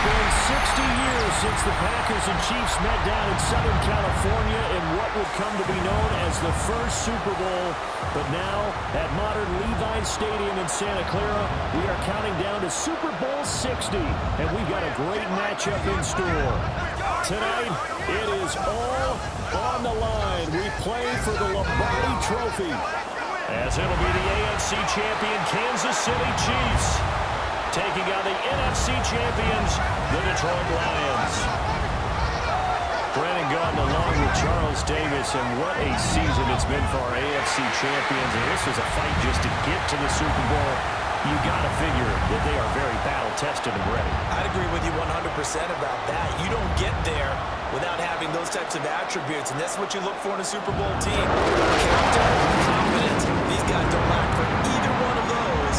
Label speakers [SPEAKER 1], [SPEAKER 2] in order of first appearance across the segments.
[SPEAKER 1] been 60 years since the Packers and Chiefs met down in Southern California in what would come to be known as the first Super Bowl. But now, at modern Levi Stadium in Santa Clara, we are counting down to Super Bowl 60, and we've got a great matchup in store. Tonight, it is all on the line. We play for the Lombardi Trophy, as it'll be the AFC champion Kansas City Chiefs taking on the NFC champions, the Detroit Lions. Brandon Gaudin along with Charles Davis, and what a season it's been for our AFC champions. And this was a fight just to get to the Super Bowl. You got to figure that they are very battle-tested and ready.
[SPEAKER 2] I'd agree with you 100% about that. You don't get there without having those types of attributes, and that's what you look for in a Super Bowl team. Character, confidence. These guys don't lack for either one of those.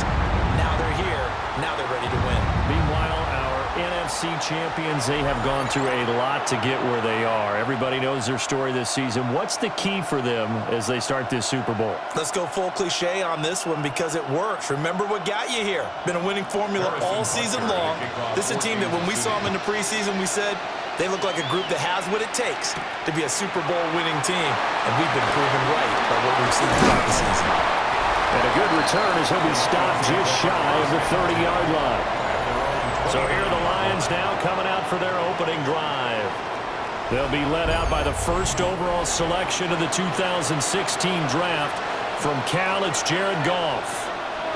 [SPEAKER 2] Now they're here. Now they're ready to win.
[SPEAKER 1] Meanwhile, our NFC champions, they have gone through a lot to get where they are. Everybody knows their story this season. What's the key for them as they start this Super Bowl?
[SPEAKER 2] Let's go full cliche on this one because it works. Remember what got you here. Been a winning formula all season long. This is a team that when we saw them in the preseason, we said they look like a group that has what it takes to be a Super Bowl winning team. And we've been proven right by what we've seen throughout the season.
[SPEAKER 1] And a good return as he'll be stopped just shy of the 30-yard line. So here are the Lions now coming out for their opening drive. They'll be led out by the first overall selection of the 2016 draft. From Cal, it's Jared Goff.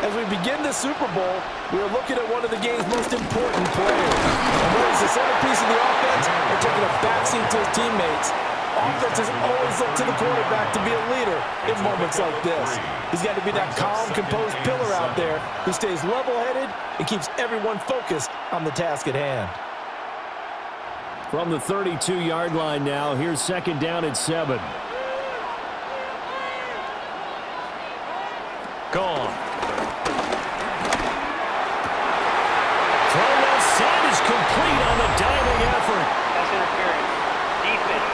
[SPEAKER 2] As we begin the Super Bowl, we are looking at one of the game's most important players. And whether he's the centerpiece of the offense or taking a backseat to his teammates, offenses always look to the quarterback to be a leader in moments like this. He's got to be that calm, composed pillar out there who stays level-headed and keeps everyone focused on the task at hand.
[SPEAKER 1] From the 32-yard line now, here's second down at 7. Gone. Throw left side is complete on the diving effort.
[SPEAKER 3] That's interference. Defense.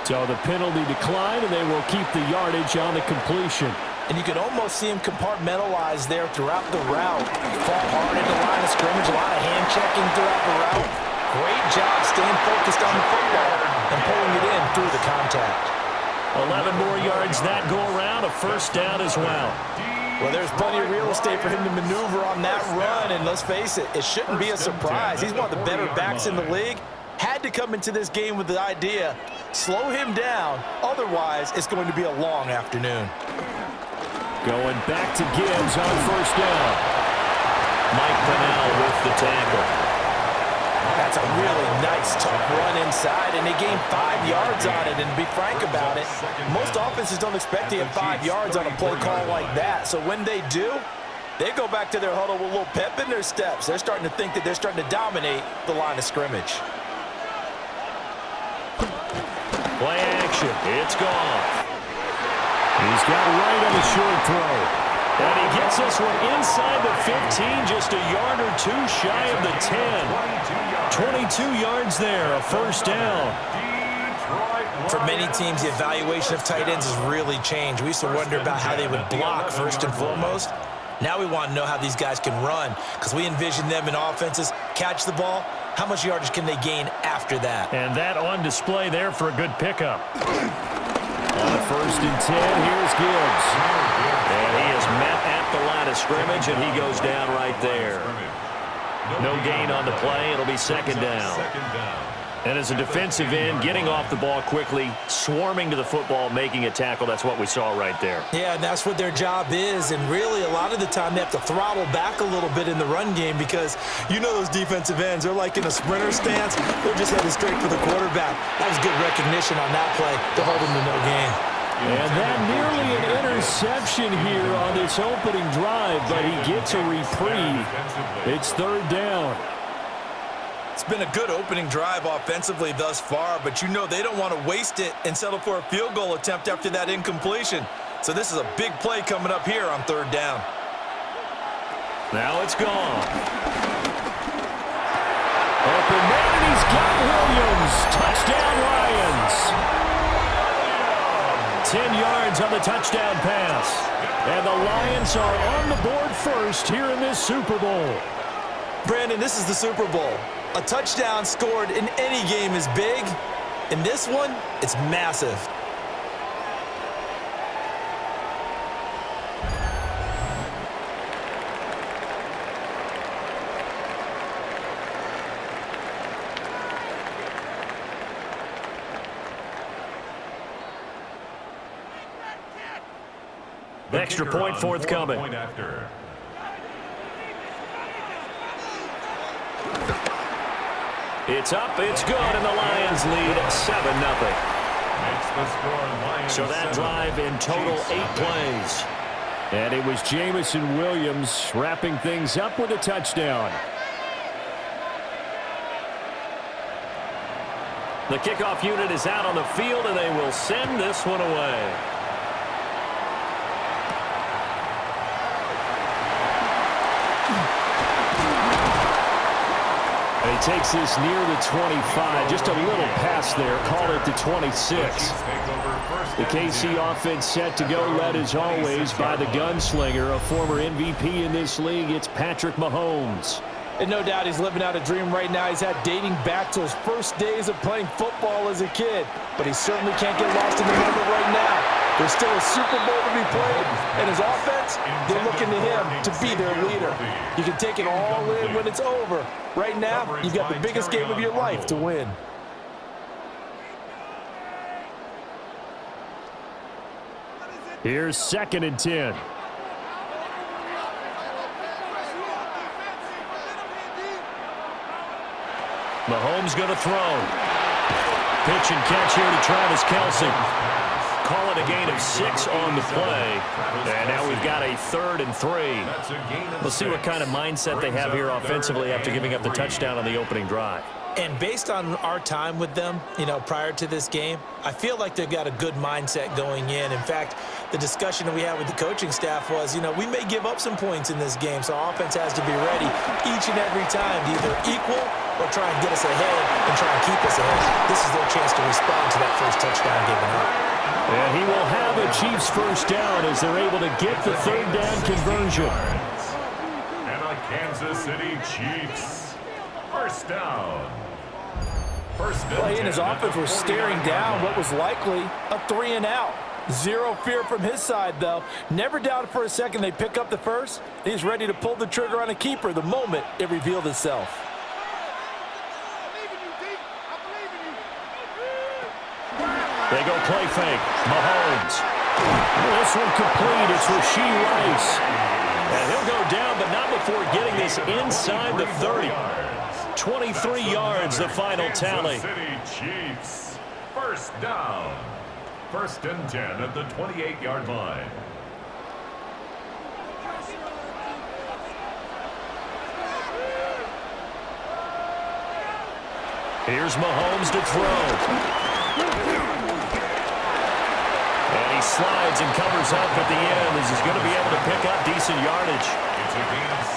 [SPEAKER 1] So the penalty declined, and they will keep the yardage on the completion.
[SPEAKER 2] And you can almost see him compartmentalize there throughout the route. Fall hard at the line of scrimmage, a lot of hand-checking throughout the route. Great job staying focused on the football and pulling it in through the contact.
[SPEAKER 1] 11 more yards that go around, a first down as well.
[SPEAKER 2] Well, there's plenty of real estate for him to maneuver on that run, and let's face it, it shouldn't be a surprise. He's one of the better backs in the league. Had to come into this game with the idea, slow him down, otherwise it's going to be a long afternoon.
[SPEAKER 1] Going back to Gibbs on first down. Mike Pennell with the tackle.
[SPEAKER 2] That's a really nice, tough run inside, and they gained 5 yards on it. And to be frank about it, most offenses don't expect to get 5 yards on a play call like that. So when they do, they go back to their huddle with a little pep in their steps. They're starting to think that they're starting to dominate the line of scrimmage.
[SPEAKER 1] Play action. It's gone. He's got right on the short throw. And he gets this one inside the 15, just a yard or two shy of the 10. 22 yards there, a first down.
[SPEAKER 2] For many teams, the evaluation of tight ends has really changed. We used to wonder about how they would block first and foremost. Now we want to know how these guys can run, because we envision them in offenses catch the ball. How much yardage can they gain after that?
[SPEAKER 1] And that on display there for a good pickup. On a first and 10, here's Gibbs. And he is met at the line of scrimmage, and he goes down right there. No gain on the play. It'll be second down. And as a defensive end, getting off the ball quickly, swarming to the football, making a tackle, that's what we saw right there.
[SPEAKER 2] Yeah, and that's what their job is. And really, a lot of the time, they have to throttle back a little bit in the run game because you know those defensive ends, they're like in a sprinter stance. They're just headed straight for the quarterback. That was good recognition on that play to hold him to no gain.
[SPEAKER 1] And that nearly an interception here on this opening drive, but he gets a reprieve. It's third down.
[SPEAKER 2] It's been a good opening drive offensively thus far, but you know they don't want to waste it and settle for a field goal attempt after that incompletion. So this is a big play coming up here on third down.
[SPEAKER 1] Now it's gone. Open man, and he's got Williams. Touchdown, Lions. 10 yards on the touchdown pass. And the Lions are on the board first here in this Super Bowl.
[SPEAKER 2] Brandon, this is the Super Bowl. A touchdown scored in any game is big. In this one, it's massive.
[SPEAKER 1] Extra point forthcoming. It's up, it's good, and the Lions lead 7-0. So that drive in total 8 plays. And it was Jamison Williams wrapping things up with a touchdown. The kickoff unit is out on the field, and they will send this one away. And he takes this near the 25. Just a little pass there. Call it the 26. The KC offense set to go, led as always by the gunslinger, a former MVP in this league. It's Patrick Mahomes.
[SPEAKER 2] And no doubt he's living out a dream right now. He's had dating back to his first days of playing football as a kid. But he certainly can't get lost in the moment right now. There's still a Super Bowl to be played, and his offense, they're looking to him to be their leader. You can take it all in when it's over. Right now, you've got the biggest game of your life to win.
[SPEAKER 1] Here's 2nd and 10. Mahomes going to throw. Pitch and catch here to Travis Kelce. Call it a gain of 6 on the play. And now we've got a 3rd and 3. We'll see what kind of mindset they have here offensively after giving up the touchdown on the opening drive.
[SPEAKER 2] And based on our time with them, prior to this game, I feel like they've got a good mindset going in. In fact, the discussion that we had with the coaching staff was, we may give up some points in this game, so our offense has to be ready each and every time to either equal or try and get us ahead and try and keep us ahead. This is their chance to respond to that first touchdown given up.
[SPEAKER 1] And he will have a Chiefs first down as they're able to get the 3rd down conversion.
[SPEAKER 4] And a Kansas City Chiefs first down.
[SPEAKER 2] Well, he and his offense were staring down what was likely a 3-and-out. Zero fear from his side, though. Never doubted for a second they pick up the first. He's ready to pull the trigger on a keeper the moment it revealed itself.
[SPEAKER 1] They go play fake. Mahomes. This one complete. It's Rashee Rice. And he'll go down, but not before getting this inside the 30. 23 yards, the final tally.
[SPEAKER 4] Kansas City Chiefs first down. 1st and 10 at the 28-yard line.
[SPEAKER 1] Here's Mahomes to throw. And he slides and covers up at the end as he's going to be able to pick up decent yardage.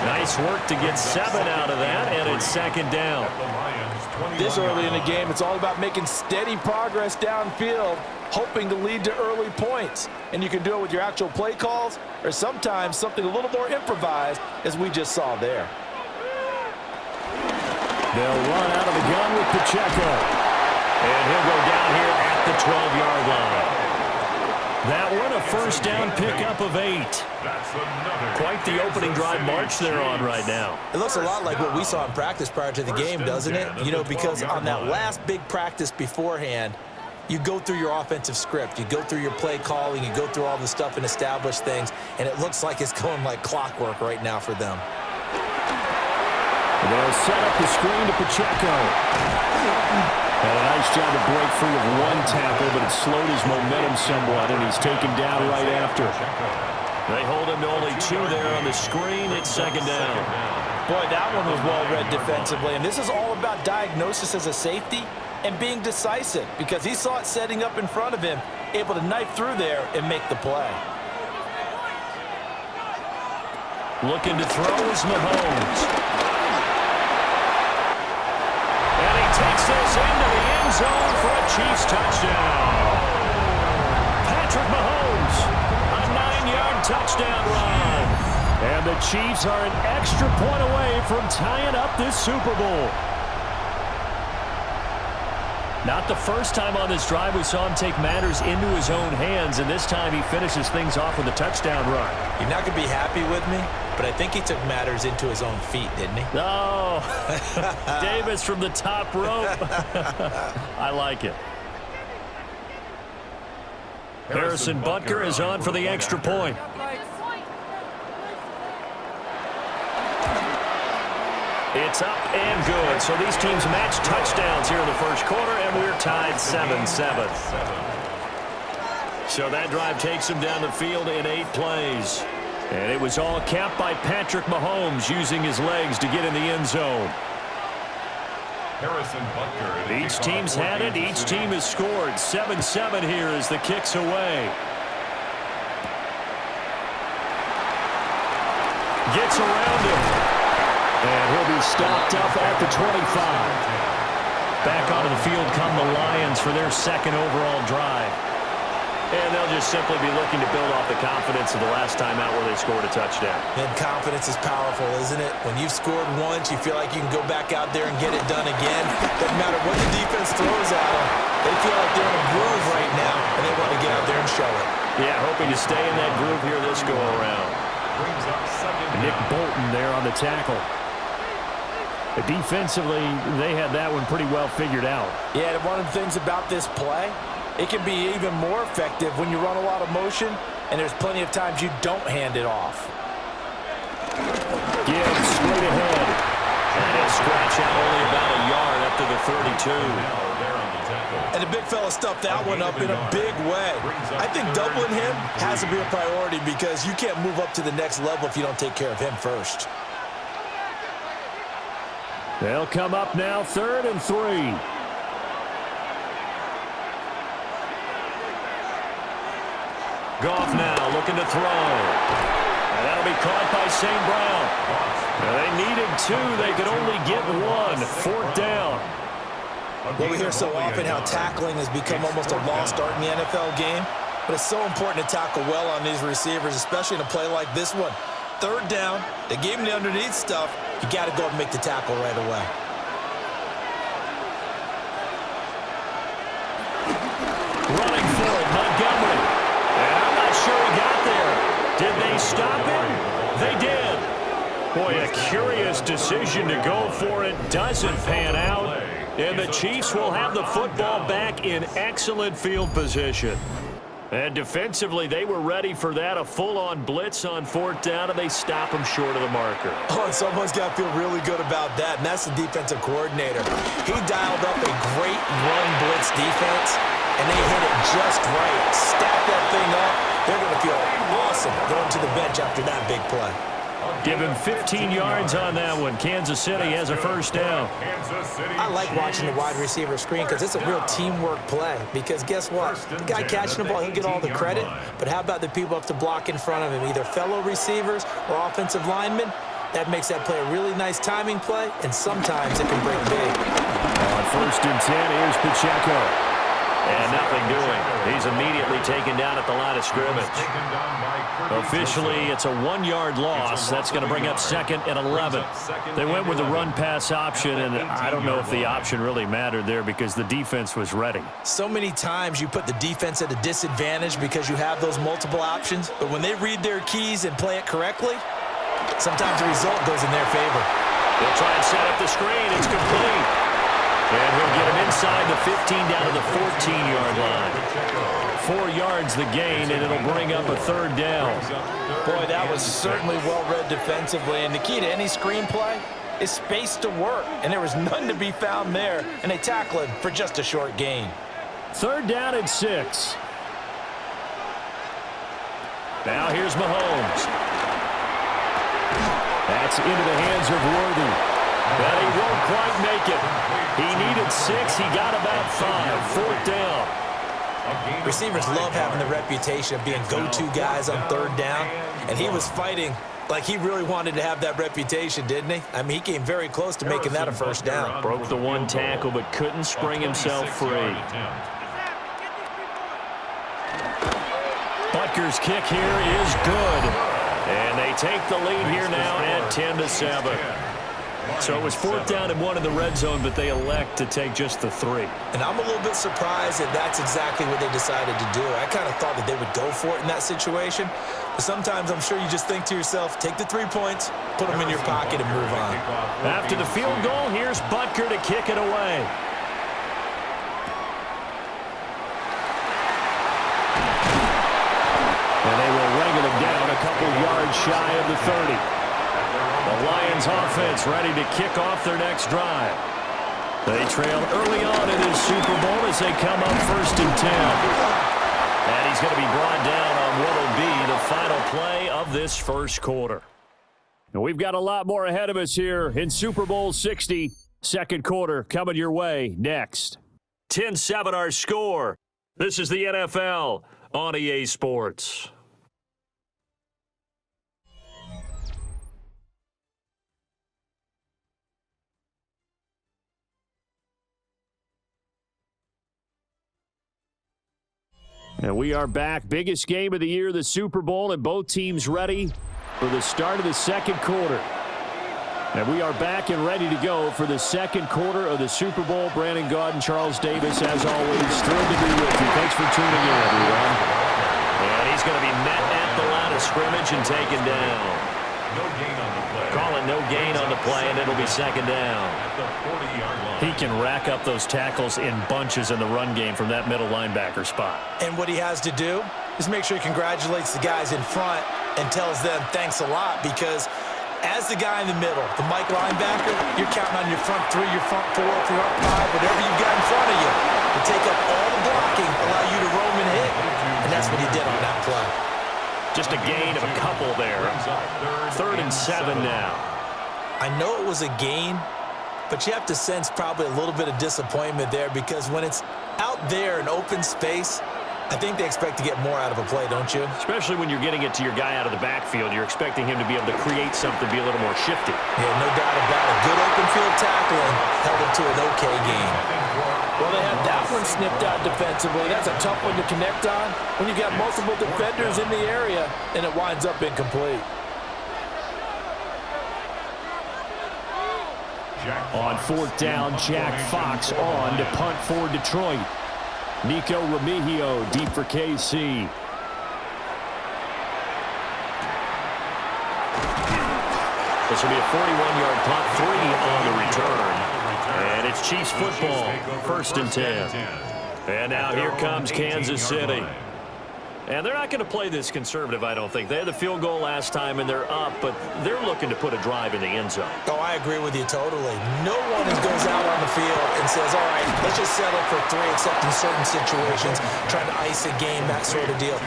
[SPEAKER 1] Nice work to get 7 out of that, and it's 2nd down.
[SPEAKER 2] This early in the game, it's all about making steady progress downfield, hoping to lead to early points. And you can do it with your actual play calls or sometimes something a little more improvised, as we just saw there.
[SPEAKER 1] They'll run out of the gun with Pacheco. And he'll go down here at the 12-yard line. That one, a first down pickup of 8. Quite the opening drive march they're on right now.
[SPEAKER 2] It looks a lot like what we saw in practice prior to the game, doesn't it? Because on that last big practice beforehand, you go through your offensive script. You go through your play calling. You go through all the stuff and establish things. And it looks like it's going like clockwork right now for them.
[SPEAKER 1] They'll set up the screen to Pacheco. And a nice job to break free of one tackle, but it slowed his momentum somewhat, and he's taken down right after. They hold him to only 2 there on the screen. It's 2nd down.
[SPEAKER 2] Boy, that one was well read defensively. And this is all about diagnosis as a safety and being decisive, because he saw it setting up in front of him, able to knife through there and make the play.
[SPEAKER 1] Looking to throw is Mahomes. And he takes this into the end zone for a Chiefs touchdown. Patrick Mahomes. A 9-yard touchdown run. And the Chiefs are an extra point away from tying up this Super Bowl. Not the first time on this drive we saw him take matters into his own hands, and this time he finishes things off with a touchdown run.
[SPEAKER 2] You're not going to be happy with me, but I think he took matters into his own feet, didn't he?
[SPEAKER 1] Oh, Davis from the top rope. I like it. Harrison Butker is on for the extra point. It's up and good. So these teams match touchdowns here in the first quarter, and we're tied 7-7. So that drive takes them down the field in 8 plays. And it was all capped by Patrick Mahomes using his legs to get in the end zone. Each team's had it. Each team has scored. 7-7 here as the kick's away. Gets around him. And he'll be stopped up at the 25. Back onto the field come the Lions for their second overall drive. And they'll just simply be looking to build off the confidence of the last time out where they scored a touchdown.
[SPEAKER 2] And confidence is powerful, isn't it? When you've scored once, you feel like you can go back out there and get it done again. Doesn't matter what the defense throws at them. They feel like they're in a groove right now, and they want to get out there and show it.
[SPEAKER 1] Yeah, hoping to stay in that groove here this go-around. Nick Bolton there on the tackle. Defensively, they had that one pretty well figured out.
[SPEAKER 2] Yeah, one of the things about this play, it can be even more effective when you run a lot of motion, and there's plenty of times you don't hand it off.
[SPEAKER 1] Gibbs straight ahead. And he'll scratch out only about a yard up to the 32.
[SPEAKER 2] And the big fella stuffed that one up in a big way. I think doubling him has to be a priority because you can't move up to the next level if you don't take care of him first.
[SPEAKER 1] They'll come up now 3rd and 3. Goff now looking to throw. And that'll be caught by St. Brown. Now they needed 2. They could only get 1. 4th down.
[SPEAKER 2] Well, we hear so often how tackling has become almost a lost art in the NFL game. But it's so important to tackle well on these receivers, especially in a play like this one. 3rd down. They gave him the underneath stuff. You got to go and make the tackle right away.
[SPEAKER 1] Running for it, Montgomery. And I'm not sure he got there. Did they stop him? They did. Boy, a curious decision to go for it. Doesn't pan out. And the Chiefs will have the football back in excellent field position. And defensively, they were ready for that. A full-on blitz on 4th down, and they stop them short of the marker.
[SPEAKER 2] Oh, and someone's got to feel really good about that, and that's the defensive coordinator. He dialed up a great run blitz defense, and they hit it just right. Stack that thing up. They're going to feel awesome going to the bench after that big play.
[SPEAKER 1] Give him 15 yards on that one. Kansas City has a 1st down.
[SPEAKER 2] I like watching the wide receiver screen because it's a real teamwork play. Because guess what? The guy catching the ball, he'll get all the credit. But how about the people up to block in front of him, either fellow receivers or offensive linemen? That makes that play a really nice timing play, and sometimes it can break big.
[SPEAKER 1] On 1st and 10, here's Pacheco. And nothing doing. He's immediately taken down at the line of scrimmage. Officially, it's a 1-yard loss. That's going to bring up 2nd and 11. They went with the run-pass option, and I don't know if the option really mattered there because the defense was ready.
[SPEAKER 2] So many times you put the defense at a disadvantage because you have those multiple options, but when they read their keys and play it correctly, sometimes the result goes in their favor.
[SPEAKER 1] They'll try and set up the screen. It's complete. And he'll get him inside the 15 down to the 14-yard line. 4 yards the gain, and it'll bring up a 3rd down.
[SPEAKER 2] Boy, that was certainly well-read defensively. And the key to any screenplay is space to work. And there was none to be found there. And they tackle him for just a short gain.
[SPEAKER 1] 3rd down and 6. Now here's Mahomes. That's into the hands of Worthy. But he won't quite make it. He needed 6. He got about 5. 4th down.
[SPEAKER 2] Receivers love having the reputation of being go-to guys on 3rd down. And he was fighting like he really wanted to have that reputation, didn't he? I mean, he came very close to making that a 1st down.
[SPEAKER 1] Broke the 1 tackle, but couldn't spring himself free. Packers' kick here is good. And they take the lead here now at 10-7. So it was 4th down and 1 in the red zone, but they elect to take just the 3.
[SPEAKER 2] And I'm a little bit surprised that that's exactly what they decided to do. I kind of thought that they would go for it in that situation. But sometimes I'm sure you just think to yourself, take the 3 points, put them in your pocket, and move on.
[SPEAKER 1] After the field goal, here's Butker to kick it away. And they will wrangle him down a couple yards shy of the 30. The Lions offense ready to kick off their next drive. They trail early on in this Super Bowl as they come up 1st and 10. And he's going to be brought down on what will be the final play of this first quarter. And we've got a lot more ahead of us here in Super Bowl 60. Second quarter coming your way next. 10-7 our score. This is the NFL on EA Sports. And we are back. Biggest game of the year, the Super Bowl, and both teams ready for the start of the second quarter. And we are back and ready to go for the second quarter of the Super Bowl. Brandon Gaudin, Charles Davis, as always, thrilled to be with you. Thanks for tuning in, everyone. And he's going to be met at the line of scrimmage and taken down.
[SPEAKER 4] No gain on the play.
[SPEAKER 1] Calling no gain on the play, and it'll be second down.
[SPEAKER 4] At the 40-yard line.
[SPEAKER 1] He can rack up those tackles in bunches in the run game from that middle linebacker spot.
[SPEAKER 2] And what he has to do is make sure he congratulates the guys in front and tells them thanks a lot, because as the guy in the middle, the Mike linebacker, you're counting on your front 3, your front 4, front 5, whatever you've got in front of you to take up all the blocking, allow you to roam and hit. And that's what he did on that play.
[SPEAKER 1] Just a gain of a couple there. 3rd and 7 now.
[SPEAKER 2] I know it was a gain, but you have to sense probably a little bit of disappointment there, because when it's out there in open space, I think they expect to get more out of a play, don't you?
[SPEAKER 1] Especially when you're getting it to your guy out of the backfield. You're expecting him to be able to create something, be a little more shifty.
[SPEAKER 2] Yeah, no doubt about it. Good open field tackling held him to an okay game.
[SPEAKER 5] Well, they have that one snipped out defensively. That's a tough one to connect on when you got multiple defenders in the area and it winds up incomplete.
[SPEAKER 1] On 4th down, Jack Fox on to punt for Detroit. Nico Remigio deep for KC. This will be a 41-yard punt, 3 on the return. And it's Chiefs football, 1st and 10. And now here comes Kansas City. And they're not going to play this conservative, I don't think. They had the field goal last time, and they're up, but they're looking to put a drive in the end zone.
[SPEAKER 2] Oh, I agree with you totally. No one goes out on the field and says, all right, let's just settle for 3, except in certain situations, trying to ice a game, that sort of deal.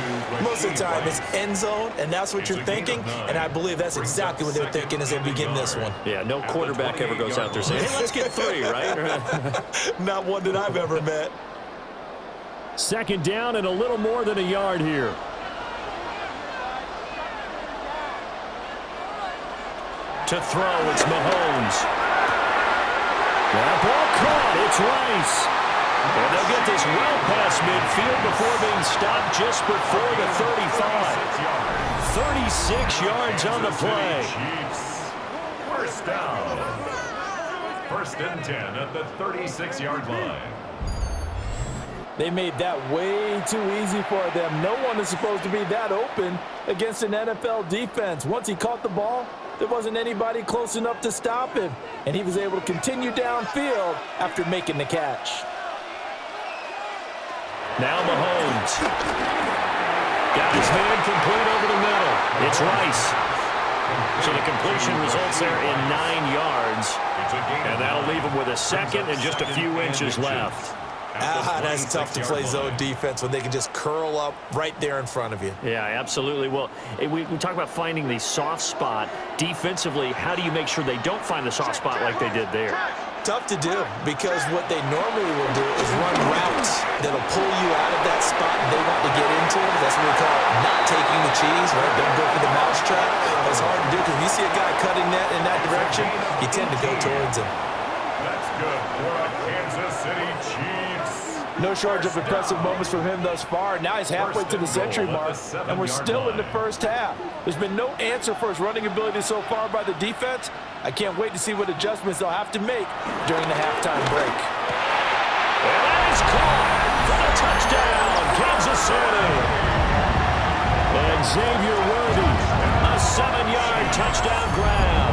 [SPEAKER 2] Most of the time, it's end zone, and that's what you're thinking, and I believe that's exactly what they're thinking as they begin this one.
[SPEAKER 1] Yeah, no quarterback ever goes out there saying, hey, let's get 3, right?
[SPEAKER 2] Not one that I've ever met.
[SPEAKER 1] 2nd down and a little more than a yard here. To throw, it's Mahomes. That ball caught, it's Rice. And they'll get this well past midfield before being stopped just before the 35. 36 yards on the play.
[SPEAKER 4] First down. 1st and 10 at the 36-yard line.
[SPEAKER 5] They made that way too easy for them. No one is supposed to be that open against an NFL defense. Once he caught the ball, there wasn't anybody close enough to stop him, and he was able to continue downfield after making the catch.
[SPEAKER 1] Now Mahomes. Got his man complete over the middle. It's Rice. So the completion results there in 9 yards. And that'll leave him with a 2nd and just a few inches left.
[SPEAKER 2] That's tough to play zone defense when they can just curl up right there in front of you.
[SPEAKER 1] Yeah, absolutely. Well, we talk about finding the soft spot. Defensively, how do you make sure they don't find the soft spot like they did there?
[SPEAKER 2] Tough to do, because what they normally will do is run routes that'll pull you out of that spot they want to get into. That's what we call not taking the cheese, right? Don't go for the mousetrap. That's hard to do, because if you see a guy cutting that in that direction, you tend to go towards him.
[SPEAKER 4] That's good for a Kansas City Chiefs.
[SPEAKER 5] No shortage of impressive moments from him thus far. Now he's halfway to the century mark, and we're still in the first half. There's been no answer for his running ability so far by the defense. I can't wait to see what adjustments they'll have to make during the halftime break.
[SPEAKER 1] And that is caught for the touchdown, Kansas City. And Xavier Worthy, a 7-yard touchdown grab.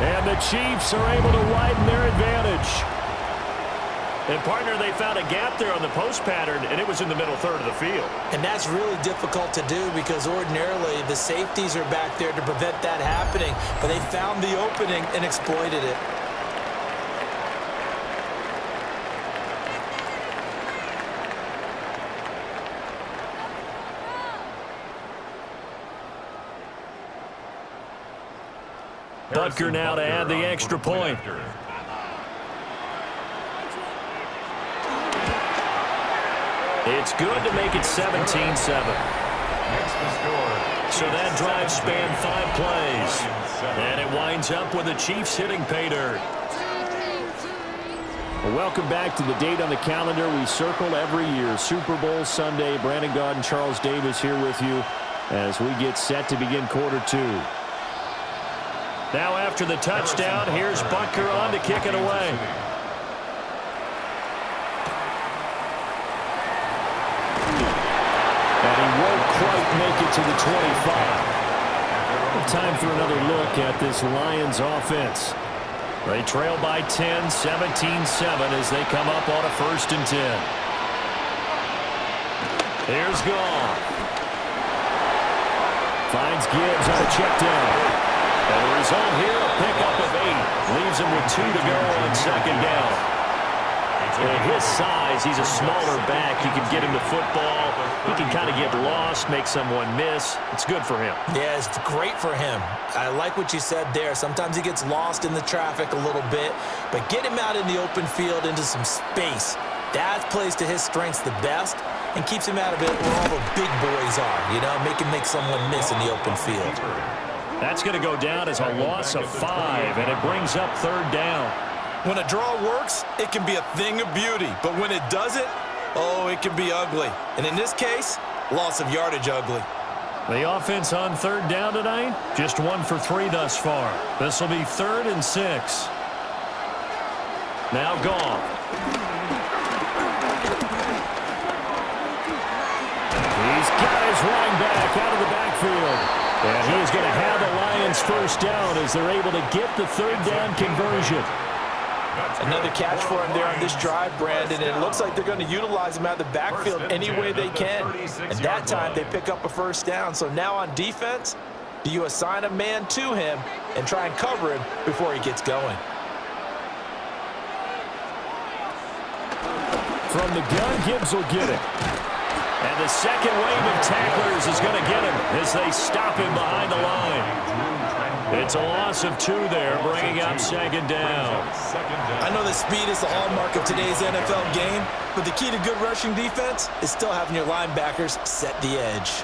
[SPEAKER 1] And the Chiefs are able to widen their advantage. And, partner, they found a gap there on the post pattern, and it was in the middle third of the field.
[SPEAKER 5] And that's really difficult to do because ordinarily the safeties are back there to prevent that happening. But they found the opening and exploited it.
[SPEAKER 1] Butker now to add the extra point. It's good to make it 17-7. So that drive spanned 5 plays. And it winds up with the Chiefs hitting pay dirt. Well, welcome back to the date on the calendar we circle every year. Super Bowl Sunday. Brandon Gaud and Charles Davis here with you as we get set to begin quarter 2. Now after the touchdown, here's Butker on to kick it away. And he won't quite make it to the 25. Time for another look at this Lions offense. They trail by 10, 17-7 as they come up on a 1st and 10. Here's Goff. Finds Gibbs on a check down. And the result here, a pickup of 8. Leaves him with 2 to go on 2nd down. At his size, he's a smaller back. You can get him the football. He can kind of get lost, make someone miss. It's good for him.
[SPEAKER 5] Yeah, it's great for him. I like what you said there. Sometimes he gets lost in the traffic a little bit, but get him out in the open field into some space. That plays to his strengths the best and keeps him out of it where all the big boys are, you know, make someone miss in the open field.
[SPEAKER 1] That's going to go down as a loss of 5, and it brings up 3rd down.
[SPEAKER 5] When a draw works, it can be a thing of beauty. But when it doesn't, oh, it can be ugly. And in this case, loss of yardage ugly.
[SPEAKER 1] The offense on 3rd down tonight, just 1 for 3 thus far. This will be 3rd and 6. Now Goff. He's got his running back out of the backfield. And he is going to have the Lions 1st down as they're able to get the 3rd down conversion.
[SPEAKER 5] Another catch for him there on this drive, Brandon, and it looks like they're going to utilize him out of the backfield any way they can. And that time they pick up a 1st down. So now on defense, do you assign a man to him and try and cover him before he gets going?
[SPEAKER 1] From the gun, Gibbs will get it. And the second wave of tacklers is going to get him as they stop him behind the line. It's a loss of 2 there, bringing up 2nd down.
[SPEAKER 5] I know that speed is the hallmark of today's NFL game, but the key to good rushing defense is still having your linebackers set the edge.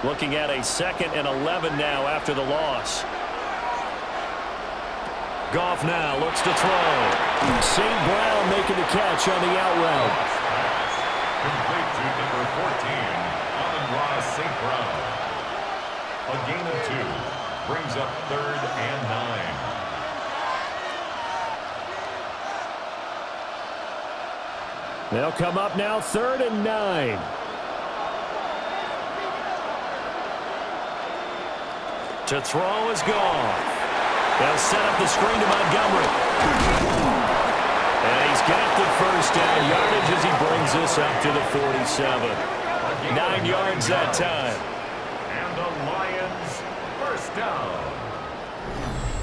[SPEAKER 1] Looking at a 2nd and 11 now after the loss. Goff now looks to throw. St. Brown making the catch on the out route.
[SPEAKER 4] Complete to number 14, Amon-Ra St. Brown. A gain of 2 brings up 3rd and 9.
[SPEAKER 1] They'll come up now 3rd and 9. To throw is Goff. They'll set up the screen to Montgomery. And he's got the 1st down yardage as he brings us up to the 47. 9 yards that time.
[SPEAKER 4] And the Lions 1st down.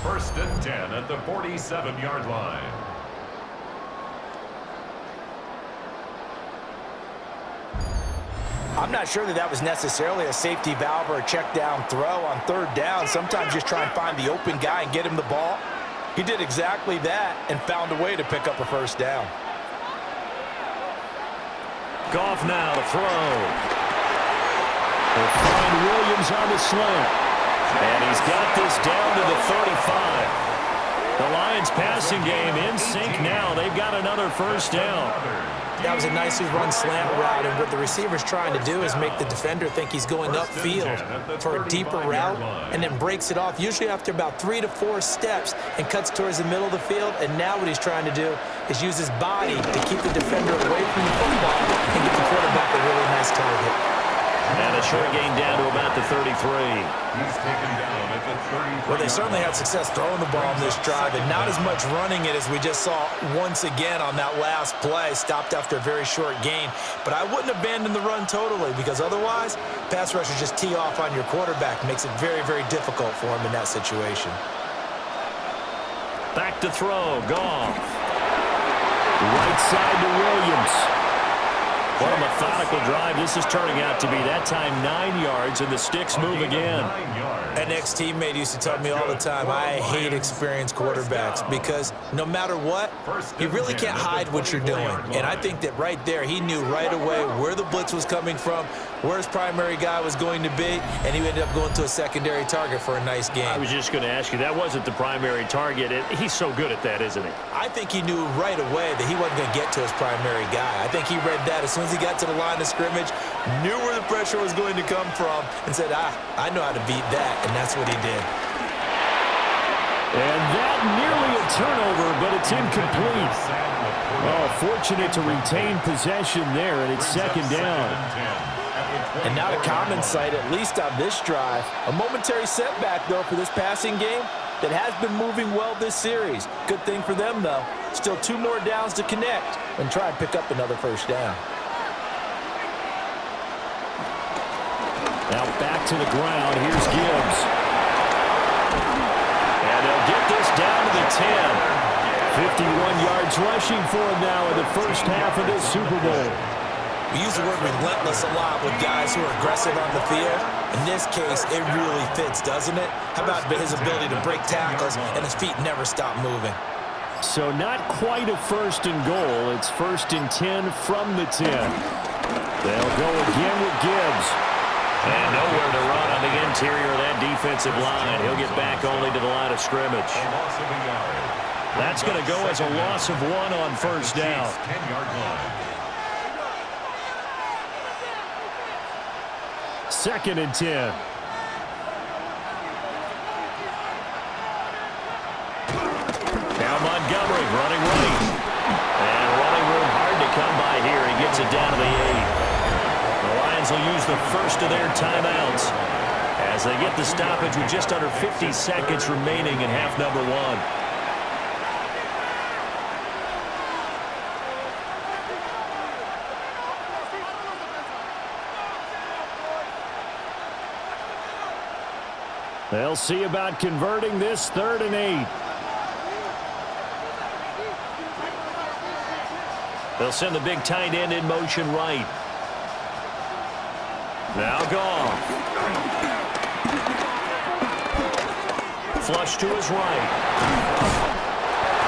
[SPEAKER 4] 1st and 10 at the 47-yard line.
[SPEAKER 5] I'm not sure that was necessarily a safety valve or a check down throw on 3rd down. Sometimes just try and find the open guy and get him the ball. He did exactly that and found a way to pick up a 1st down.
[SPEAKER 1] Goff now to throw. They'll find Williams on the slant. And he's got this down to the 35. The Lions passing game in sync now. They've got another 1st down.
[SPEAKER 2] That was a nicely run slant route, and what the receiver's trying to do is make the defender think he's going upfield for a deeper route, and then breaks it off, usually after about 3 to 4 steps, and cuts towards the middle of the field. And now what he's trying to do is use his body to keep the defender away from the football and get the quarterback a really nice target.
[SPEAKER 1] And a short gain down to about the 33.
[SPEAKER 4] He's taken down at the 33.
[SPEAKER 2] Well, they certainly had success throwing the ball on this drive, and not as much running it as we just saw once again on that last play. Stopped after a very short gain. But I wouldn't abandon the run totally, because otherwise, pass rushers just tee off on your quarterback. Makes it very, very difficult for him in that situation.
[SPEAKER 1] Back to throw. Goff. Right side to Williams. What a methodical drive this is turning out to be. That time 9 yards, and the sticks move again.
[SPEAKER 2] An ex-teammate used to tell me all the time, I hate experienced quarterbacks because no matter what, you really can't hide what you're doing. And I think that right there, he knew right away where the blitz was coming from, where his primary guy was going to be, and he ended up going to a secondary target for a nice game.
[SPEAKER 1] I was just going to ask you, that wasn't the primary target. He's so good at that, isn't he?
[SPEAKER 2] I think he knew right away that he wasn't going to get to his primary guy. I think he read that as soon as he got to the line of scrimmage, knew where the pressure was going to come from, and said, I know how to beat that, and that's what he did.
[SPEAKER 1] And that nearly a turnover, but it's incomplete. Oh, fortunate to retain possession there, and it's second down.
[SPEAKER 2] And not a common sight, at least on this drive. A momentary setback, though, for this passing game that has been moving well this series. Good thing for them, though. Still 2 more downs to connect and try and pick up another first down.
[SPEAKER 1] Now back to the ground. Here's Gibbs. And they'll get this down to the 10. 51 yards rushing for him now in the first half of this Super Bowl.
[SPEAKER 2] We use the word relentless a lot with guys who are aggressive on the field. In this case, it really fits, doesn't it? How about his ability to break tackles and his feet never stop moving?
[SPEAKER 1] So not quite a first and goal. It's first and 10 from the 10. They'll go again with Gibbs. And nowhere to run on the interior of that defensive line. He'll get back only to the line of scrimmage. That's going to go as a loss of 1 on first down.
[SPEAKER 4] 10-yard line.
[SPEAKER 1] Second and 10. Now Montgomery running right. And running room hard to come by here. He gets it down to the 8. The Lions will use the first of their timeouts as they get the stoppage with just under 50 seconds remaining in half number 1. They'll see about converting this 3rd and 8. They'll send the big tight end in motion right. Now Goff. Flush to his right.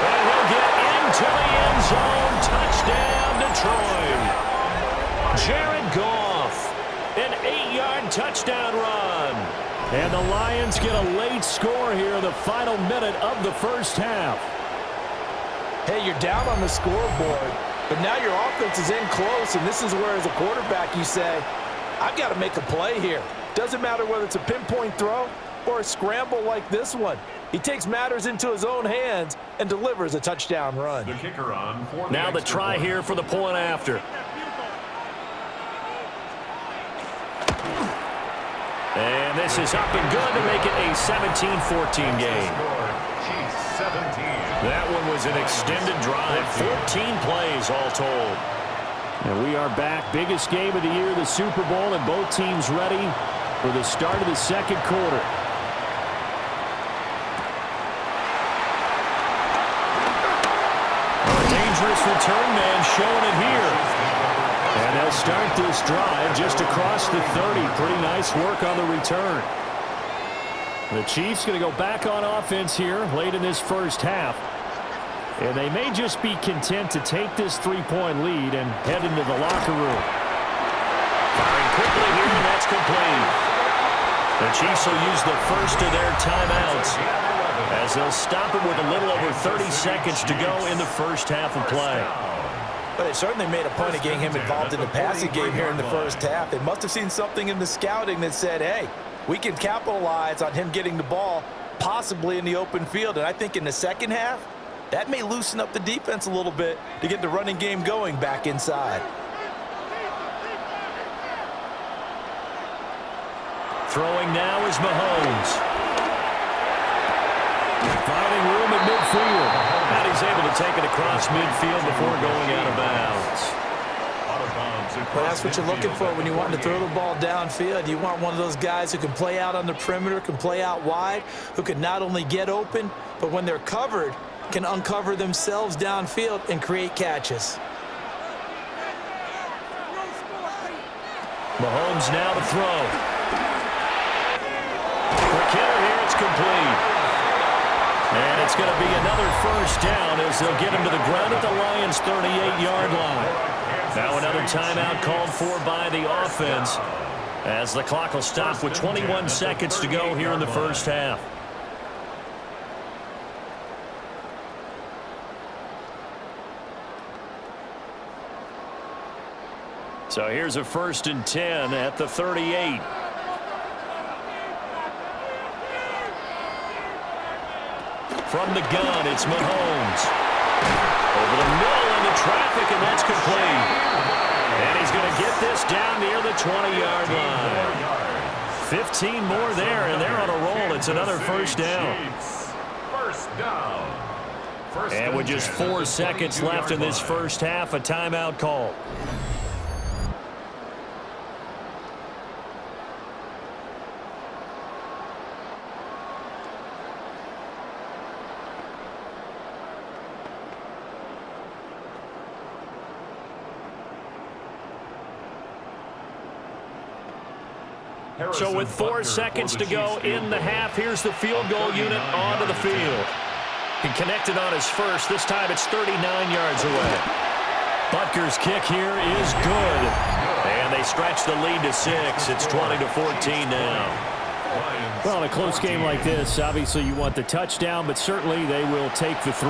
[SPEAKER 1] And he'll get into the end zone. Touchdown, Detroit. Jared Goff. An 8-yard touchdown run. And the Lions get a late score here in the final minute of the first half.
[SPEAKER 2] Hey, you're down on the scoreboard, but now your offense is in close, and this is where, as a quarterback, you say, I've got to make a play here. Doesn't matter whether it's a pinpoint throw or a scramble like this one. He takes matters into his own hands and delivers a touchdown run.
[SPEAKER 4] The kicker on for the
[SPEAKER 1] now the try
[SPEAKER 4] point.
[SPEAKER 1] here for the point after. And this is up and good to make it a 17-14 game.
[SPEAKER 4] Chiefs 17.
[SPEAKER 1] That one was an extended drive. 14 plays all told. And we are back. Biggest game of the year, the Super Bowl, and both teams ready for the start of the second quarter. A dangerous return man showing it here. And they'll start this drive just across the 30. Pretty nice work on the return. The Chiefs going to go back on offense here late in this first half. And they may just be content to take this 3-point lead and head into the locker room. Firing quickly here, and that's complete. The Chiefs will use the first of their timeouts as they'll stop it with a little over 30 seconds to go in the first half of play.
[SPEAKER 5] But they certainly made a point of getting him involved in the passing game here in the first half. They must have seen something in the scouting that said, hey, we can capitalize on him getting the ball possibly in the open field. And I think in the second half, that may loosen up the defense a little bit to get the running game going back inside.
[SPEAKER 1] Throwing now is Mahomes. Finding room at midfield. And he's able to take it across midfield before going out of bounds.
[SPEAKER 5] Well, that's what you're looking for when you want to throw the ball downfield. You want one of those guys who can play out on the perimeter, can play out wide, who can not only get open, but when they're covered, can uncover themselves downfield and create catches.
[SPEAKER 1] Mahomes now to throw. For Kittle here, it's complete. And it's going to be another first down as they'll get him to the ground at the Lions' 38-yard line. Now another timeout called for by the offense as the clock will stop with 21 seconds to go here in the first half. So here's a 1st and 10 at the 38. From the gun, it's Mahomes. Over the middle into traffic, and that's complete. And he's going to get this down near the 20-yard line. 15 more there, and they're on a roll. It's another first down. And with just 4 seconds left in this first half, a timeout call. So with 4 seconds to go in the half, here's the field goal unit onto the field. He connected on his first. This time it's 39 yards away. Butker's kick here is good. And they stretch the lead to 6. It's 20-14 now. Well, in a close game like this, obviously you want the touchdown, but certainly they will take the 3.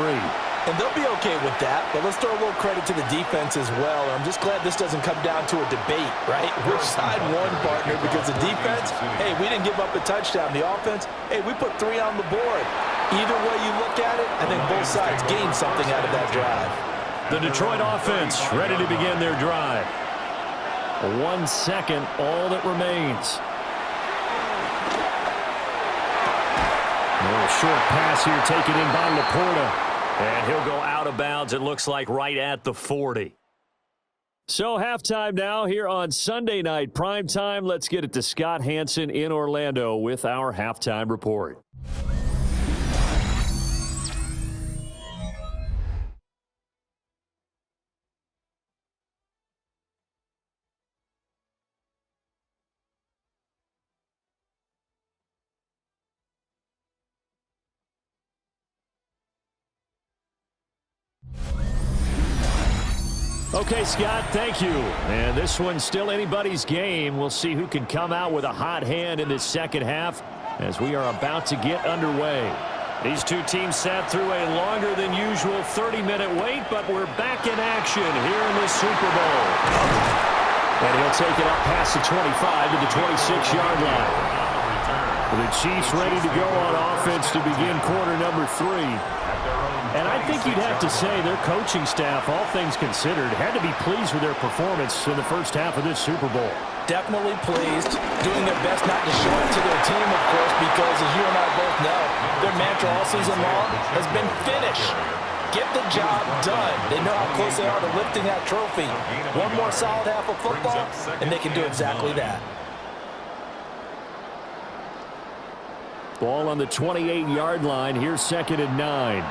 [SPEAKER 5] And they'll be okay with that, but let's throw a little credit to the defense as well. I'm just glad this doesn't come down to a debate, right? Which side won, partner? Because the defense, hey, we didn't give up a touchdown. The offense, hey, we put 3 on the board. Either way you look at it, I think both sides gained something out of that drive.
[SPEAKER 1] The Detroit offense ready to begin their drive. 1 second, all that remains. A little short pass here taken in by Laporta. And he'll go out of bounds, it looks like, right at the 40. So halftime now here on Sunday Night Primetime. Let's get it to Scott Hanson in Orlando with our halftime report. Okay, Scott, thank you. And this one's still anybody's game. We'll see who can come out with a hot hand in this second half as we are about to get underway. These two teams sat through a longer than usual 30-minute wait, but we're back in action here in the Super Bowl. And he'll take it up past the 25 to the 26-yard line. The Chiefs ready to go on offense to begin quarter number 3. And I think you'd have to say their coaching staff, all things considered, had to be pleased with their performance in the first half of this Super Bowl.
[SPEAKER 5] Definitely pleased, doing their best not to show it to their team, of course, because as you and I both know, their mantra all season long has been finish. Get the job done. They know how close they are to lifting that trophy. One more solid half of football, and they can do exactly that.
[SPEAKER 1] Ball on the 28-yard line. Here's 2nd and 9.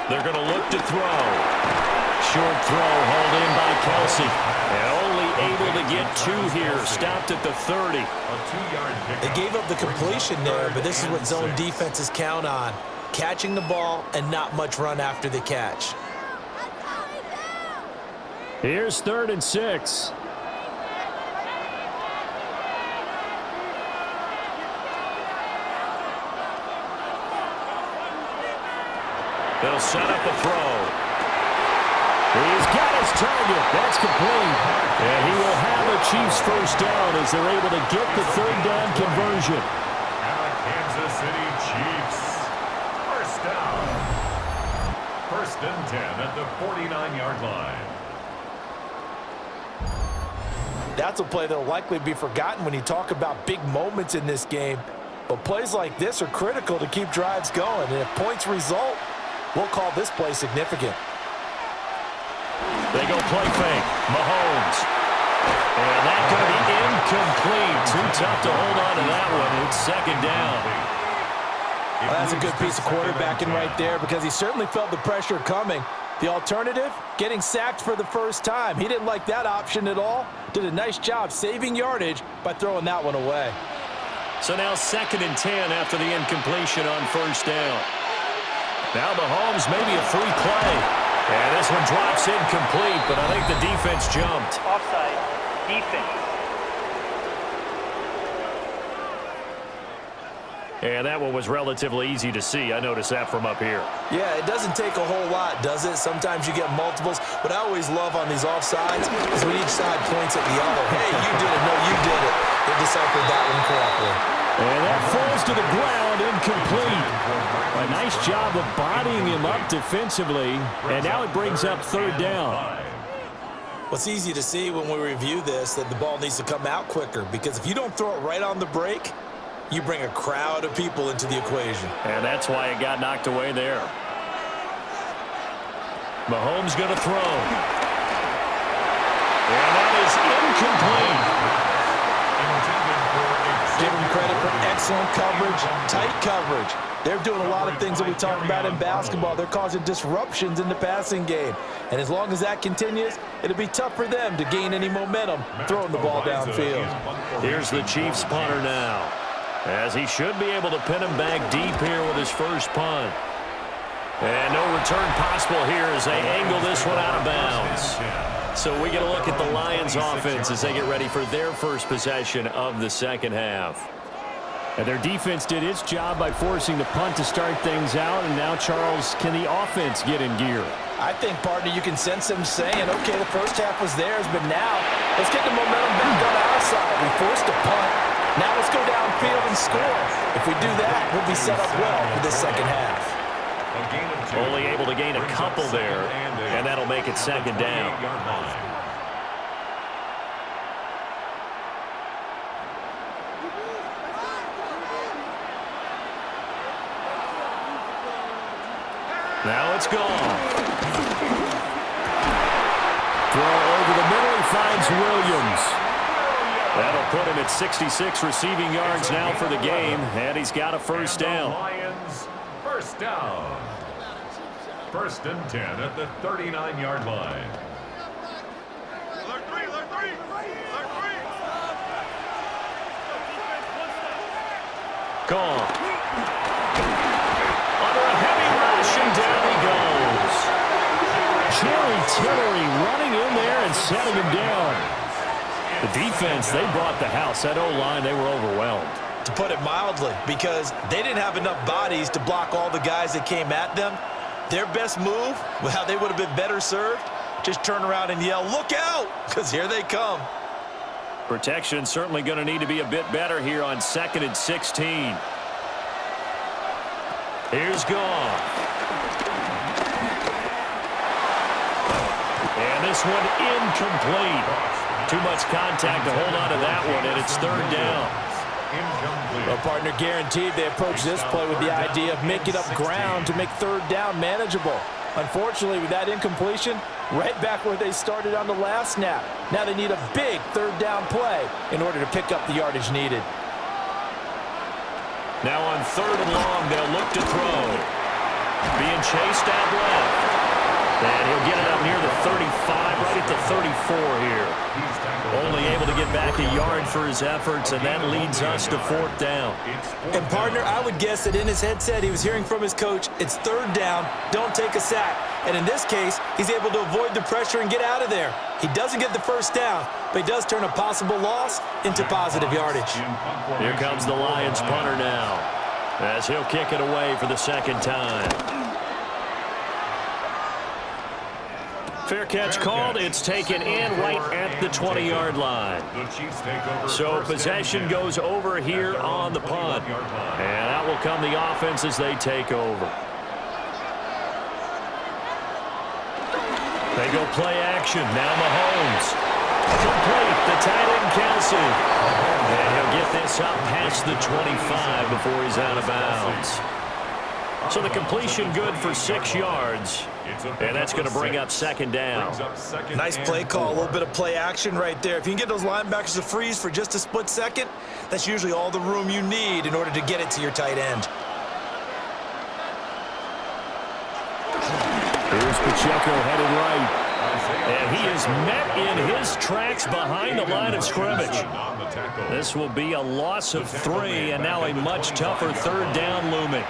[SPEAKER 1] They're going to look to throw. Short throw hauled in by Kelsey. And only able to get 2 here. Stopped at the 30.
[SPEAKER 5] They gave up the completion there, but this is what zone defenses count on. Catching the ball and not much run after the catch.
[SPEAKER 1] Here's 3rd and 6. They'll set up a throw. He's got his target. That's complete. And he will have a Chiefs first down as they're able to get the third down conversion.
[SPEAKER 4] And the Kansas City Chiefs. First down. First and 10 at the 49-yard line.
[SPEAKER 5] That's a play that will likely be forgotten when you talk about big moments in this game. But plays like this are critical to keep drives going. And if points result, we'll call this play significant.
[SPEAKER 1] They go play fake. Mahomes. And that's going to be incomplete. Too tough to hold on to that one. It's second down.
[SPEAKER 5] Well, that's a good piece of quarterbacking right there because he certainly felt the pressure coming. The alternative, getting sacked for the first time. He didn't like that option at all. Did a nice job saving yardage by throwing that one away.
[SPEAKER 1] So now second and 10 after the incompletion on first down. Now Mahomes maybe a free play. And this one drops incomplete, but I think the defense jumped.
[SPEAKER 3] Offside. Defense.
[SPEAKER 1] And that one was relatively easy to see. I noticed that from up here.
[SPEAKER 5] Yeah, it doesn't take a whole lot, does it? Sometimes you get multiples. What I always love on these offsides is when each side points at the other. Hey, you did it. No, you did it. They deciphered that one correctly.
[SPEAKER 1] And that falls to the ground, incomplete. A nice job of bodying him up defensively. And now it brings up third down.
[SPEAKER 5] What's easy to see when we review this, that the ball needs to come out quicker. Because if you don't throw it right on the break, you bring a crowd of people into the equation.
[SPEAKER 1] And that's why it got knocked away there. Mahomes going to throw. And that is incomplete.
[SPEAKER 5] Give them credit for excellent coverage, tight coverage. They're doing a lot of things that we talk about in basketball. They're causing disruptions in the passing game. And as long as that continues, it'll be tough for them to gain any momentum throwing the ball downfield.
[SPEAKER 1] Here's the Chiefs punter now, as he should be able to pin him back deep here with his first punt. And no return possible here as they angle this one out of bounds. So we get a look at the Lions offense as they get ready for their first possession of the second half. And their defense did its job by forcing the punt to start things out. And now, Charles, can the offense get in gear?
[SPEAKER 5] I think, partner, you can sense them saying, okay, the first half was theirs, but now let's get the momentum back on our side. We forced a punt. Now let's go downfield and score. If we do that, we'll be set up well for the second half.
[SPEAKER 1] Only able to gain a couple there, and that'll make it second down. Now it's gone. Throw over the middle, he finds Williams. That'll put him at 66 receiving yards now for the game, and he's got a first down.
[SPEAKER 4] Lions, first down. First and 10 at the 39-yard line.
[SPEAKER 1] Gone. Under a heavy rush, and down he goes. Jerry Tillery running in there and setting him down. The defense, they brought the house. That O-line, they were overwhelmed.
[SPEAKER 5] To put it mildly, because they didn't have enough bodies to block all the guys that came at them. Their best move, well, they would have been better served, just turn around and yell, look out, because here they come.
[SPEAKER 1] Protection certainly going to need to be a bit better here on 2nd and 16. Here's Goff. And this one incomplete. Too much contact to hold on to that one, and it's third down.
[SPEAKER 5] Well, partner, guaranteed they approach this play with the idea of making up ground to make third down manageable. Unfortunately, with that incompletion, right back where they started on the last snap. Now they need a big third down play in order to pick up the yardage needed.
[SPEAKER 1] Now on 3rd and long, they'll look to throw. Being chased out left. And he'll get it up near the 35, right at the 34 here. Only able to get back a yard for his efforts, and that leads us to 4th down.
[SPEAKER 5] And, partner, I would guess that in his headset he was hearing from his coach, it's third down, don't take a sack. And in this case, he's able to avoid the pressure and get out of there. He doesn't get the first down, but he does turn a possible loss into positive yardage.
[SPEAKER 1] Here comes the Lions punter now, as he'll kick it away for the second time. Fair catch called. It's taken in right at the 20-yard line. So possession goes over here on the punt. And out will come the offense as they take over. They go play action. Now Mahomes. Complete. The tight end, Kelsey. And he'll get this up past the 25 before he's out of bounds. So the completion good for 6 yards. And that's going to bring up second down.
[SPEAKER 2] Nice play call. A little bit of play action right there. If you can get those linebackers to freeze for just a split second, that's usually all the room you need in order to get it to your tight end.
[SPEAKER 1] Here's Pacheco headed right. And he is met in his tracks behind the line of scrimmage. This will be a loss of 3, and now a much tougher third down looming.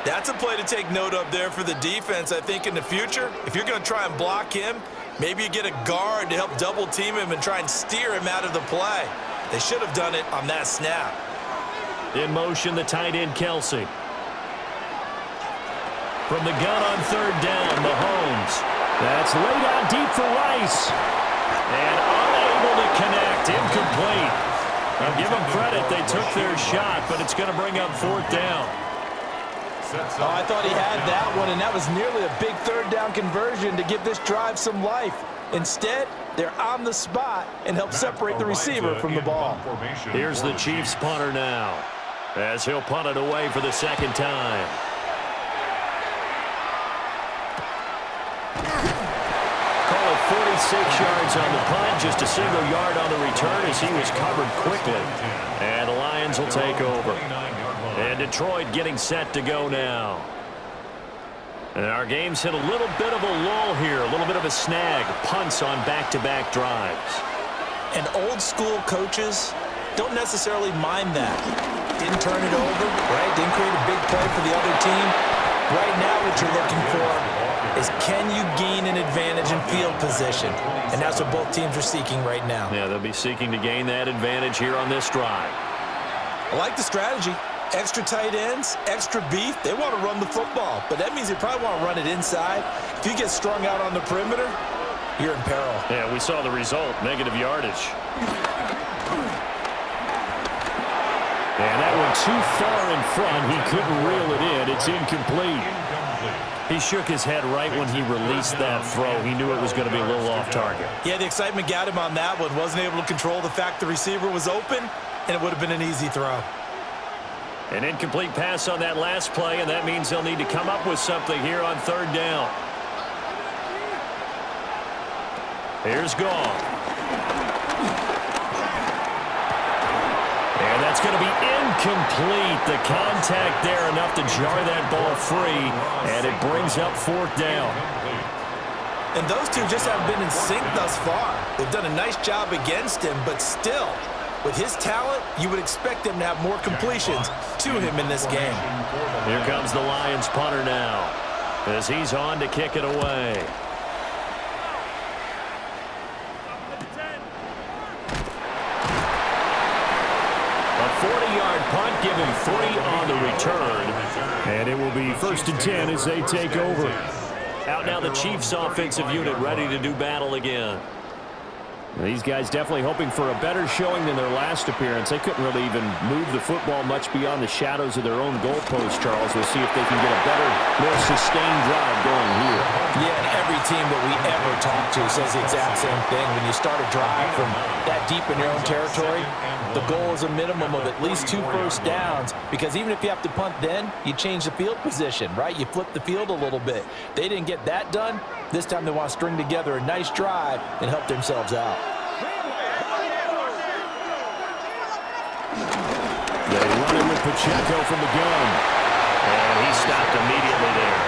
[SPEAKER 2] That's a play to take note of there for the defense, I think, in the future. If you're going to try and block him, maybe you get a guard to help double team him and try and steer him out of the play. They should have done it on that snap.
[SPEAKER 1] In motion, the tight end, Kelsey. From the gun on third down, Mahomes. That's laid out deep for Rice. And unable to connect, incomplete. I'll give them credit, they took their shot, but it's going to bring up fourth down.
[SPEAKER 5] Oh, I thought he had that one, and that was nearly a big third down conversion to give this drive some life. Instead, they're on the spot and help separate the receiver from the ball.
[SPEAKER 1] Here's the Chiefs punter now, as he'll punt it away for the second time. Call it 46 yards on the punt, just a single yard on the return as he was covered quickly. And the Lions will take over. And Detroit getting set to go now. And our game's hit a little bit of a lull here, a little bit of a snag. Punts on back-to-back drives.
[SPEAKER 2] And old-school coaches don't necessarily mind that. Didn't turn it over, right? Didn't create a big play for the other team. Right now what you're looking for is can you gain an advantage in field position? And that's what both teams are seeking right now.
[SPEAKER 1] Yeah, they'll be seeking to gain that advantage here on this drive.
[SPEAKER 2] I like the strategy. Extra tight ends, extra beef. They want to run the football, but that means they probably want to run it inside. If you get strung out on the perimeter, you're in peril.
[SPEAKER 1] Yeah, we saw the result, negative yardage. And that went too far in front. He couldn't reel it in. It's incomplete. He shook his head right when he released that throw. He knew it was going to be a little off target.
[SPEAKER 2] Yeah, the excitement got him on that one. Wasn't able to control the fact the receiver was open, and it would have been an easy throw.
[SPEAKER 1] An incomplete pass on that last play, and that means they'll need to come up with something here on third down. Here's Goff. And that's going to be incomplete. The contact there enough to jar that ball free, and it brings up fourth down.
[SPEAKER 2] And those two just haven't been in sync thus far. They've done a nice job against him, but still, with his talent, you would expect him to have more completions to him in this game.
[SPEAKER 1] Here comes the Lions punter now, as he's on to kick it away. A 40-yard punt, give him 3 on the return. And it will be 1st and 10 as they take over. Out now the Chiefs offensive unit ready to do battle again. These guys definitely hoping for a better showing than their last appearance. They couldn't really even move the football much beyond the shadows of their own goalpost, Charles. We'll see if they can get a better, more sustained drive going here.
[SPEAKER 2] Yeah, and every team that we ever talk to says the exact same thing. When you start a drive from that deep in your own territory, the goal is a minimum of at least 2 first downs, because even if you have to punt then, you change the field position, right? You flip the field a little bit. They didn't get that done. This time they want to string together a nice drive and help themselves out.
[SPEAKER 1] They run it with Pacheco from the gun. And he stopped immediately there.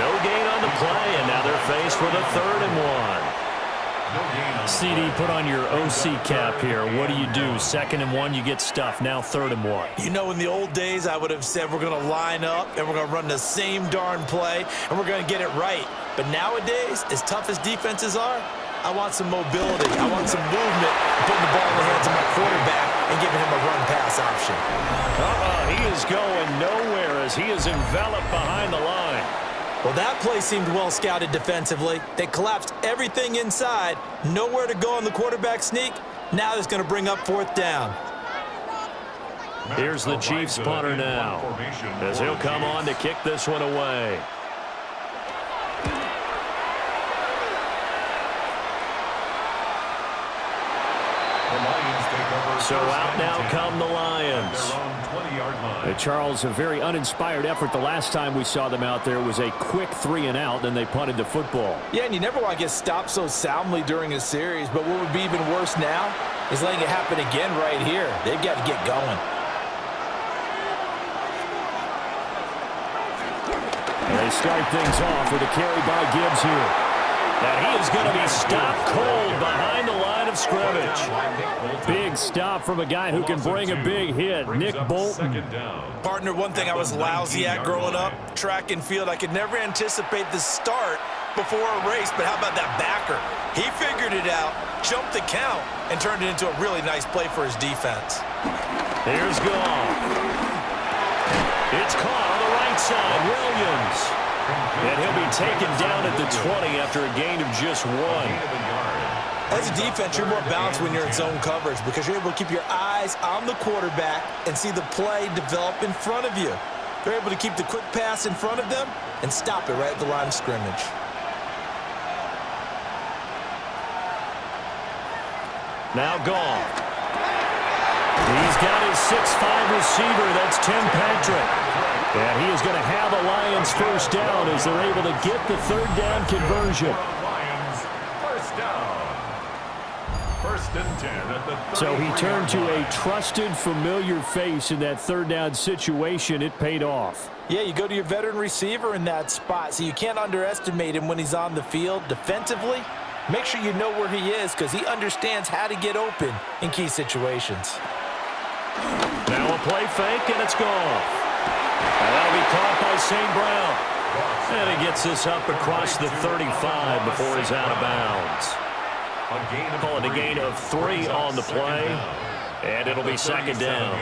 [SPEAKER 1] No gain on the play, and now they're faced with a 3rd and 1. CD, put on your OC cap here. What do you do? 2nd and 1, you get stuffed. Now 3rd and 1.
[SPEAKER 2] You know, in the old days, I would have said we're going to line up and we're going to run the same darn play and we're going to get it right. But nowadays, as tough as defenses are, I want some mobility. I want some movement, putting the ball in the hands of my quarterback and giving him a run-pass option.
[SPEAKER 1] He is going nowhere as he is enveloped behind the line.
[SPEAKER 5] Well, that play seemed well scouted defensively. They collapsed everything inside. Nowhere to go on the quarterback sneak. Now it's going to bring up fourth down.
[SPEAKER 1] Here's the Chiefs punter now, as he'll come on to kick this one away. So out now come the Lions. Hey, Charles, a very uninspired effort the last time we saw them out there was a quick 3-and-out, then they punted the football.
[SPEAKER 5] Yeah, and you never want to get stopped so soundly during a series, but what would be even worse now is letting it happen again right here. They've got to get going.
[SPEAKER 1] And they start things off with a carry by Gibbs here. And he is going to be stopped cold behind the line of scrimmage. Big stop from a guy who can bring a big hit, Nick Bolton.
[SPEAKER 5] Partner, one thing I was lousy at growing up, track and field, I could never anticipate the start before a race, but how about that backer? He figured it out, jumped the count, and turned it into a really nice play for his defense.
[SPEAKER 1] Here's Goff. It's caught on the right side, Williams. And he'll be taken down at the 20 after a gain of just 1.
[SPEAKER 5] As a defense, you're more balanced when you're in zone coverage because you're able to keep your eyes on the quarterback and see the play develop in front of you. They're able to keep the quick pass in front of them and stop it right at the line of scrimmage.
[SPEAKER 1] Now Goff. He's got his 6'5" receiver. That's Tim Patrick. And he is going to have a Lions first down as they're able to get the third down conversion.
[SPEAKER 4] Lions first down. First and 10 at the 33.
[SPEAKER 1] So he turned to a trusted, familiar face in that third down situation. It paid off.
[SPEAKER 5] Yeah, you go to your veteran receiver in that spot, so you can't underestimate him when he's on the field. Defensively, make sure you know where he is because he understands how to get open in key situations.
[SPEAKER 1] Now a play fake, and it's gone. That'll be caught by St. Brown. And he gets this up across the 35 before he's out of bounds. Call it a gain of 3 on the play. And it'll be second down.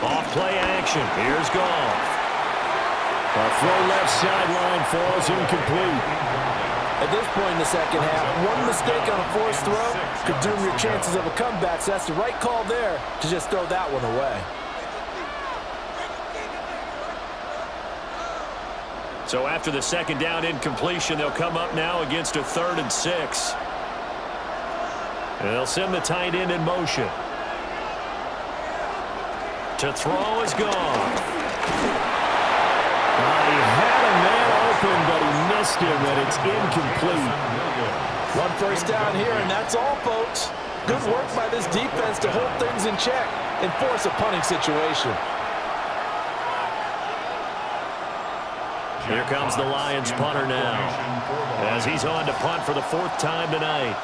[SPEAKER 1] Off play action. Here's Goff. A throw left sideline falls incomplete.
[SPEAKER 5] At this point in the second half, one mistake on a forced throw could doom your chances of a comeback, so that's the right call there to just throw that one away.
[SPEAKER 1] So after the second down incompletion, they'll come up now against a 3rd and 6. And they'll send the tight end in motion. To throw is gone. He had a man open, but he missed him, and it's incomplete.
[SPEAKER 5] One first down here, and that's all, folks. Good work by this defense to hold things in check and force a punting situation.
[SPEAKER 1] Here comes the Lions punter now, as he's on to punt for the 4th time tonight.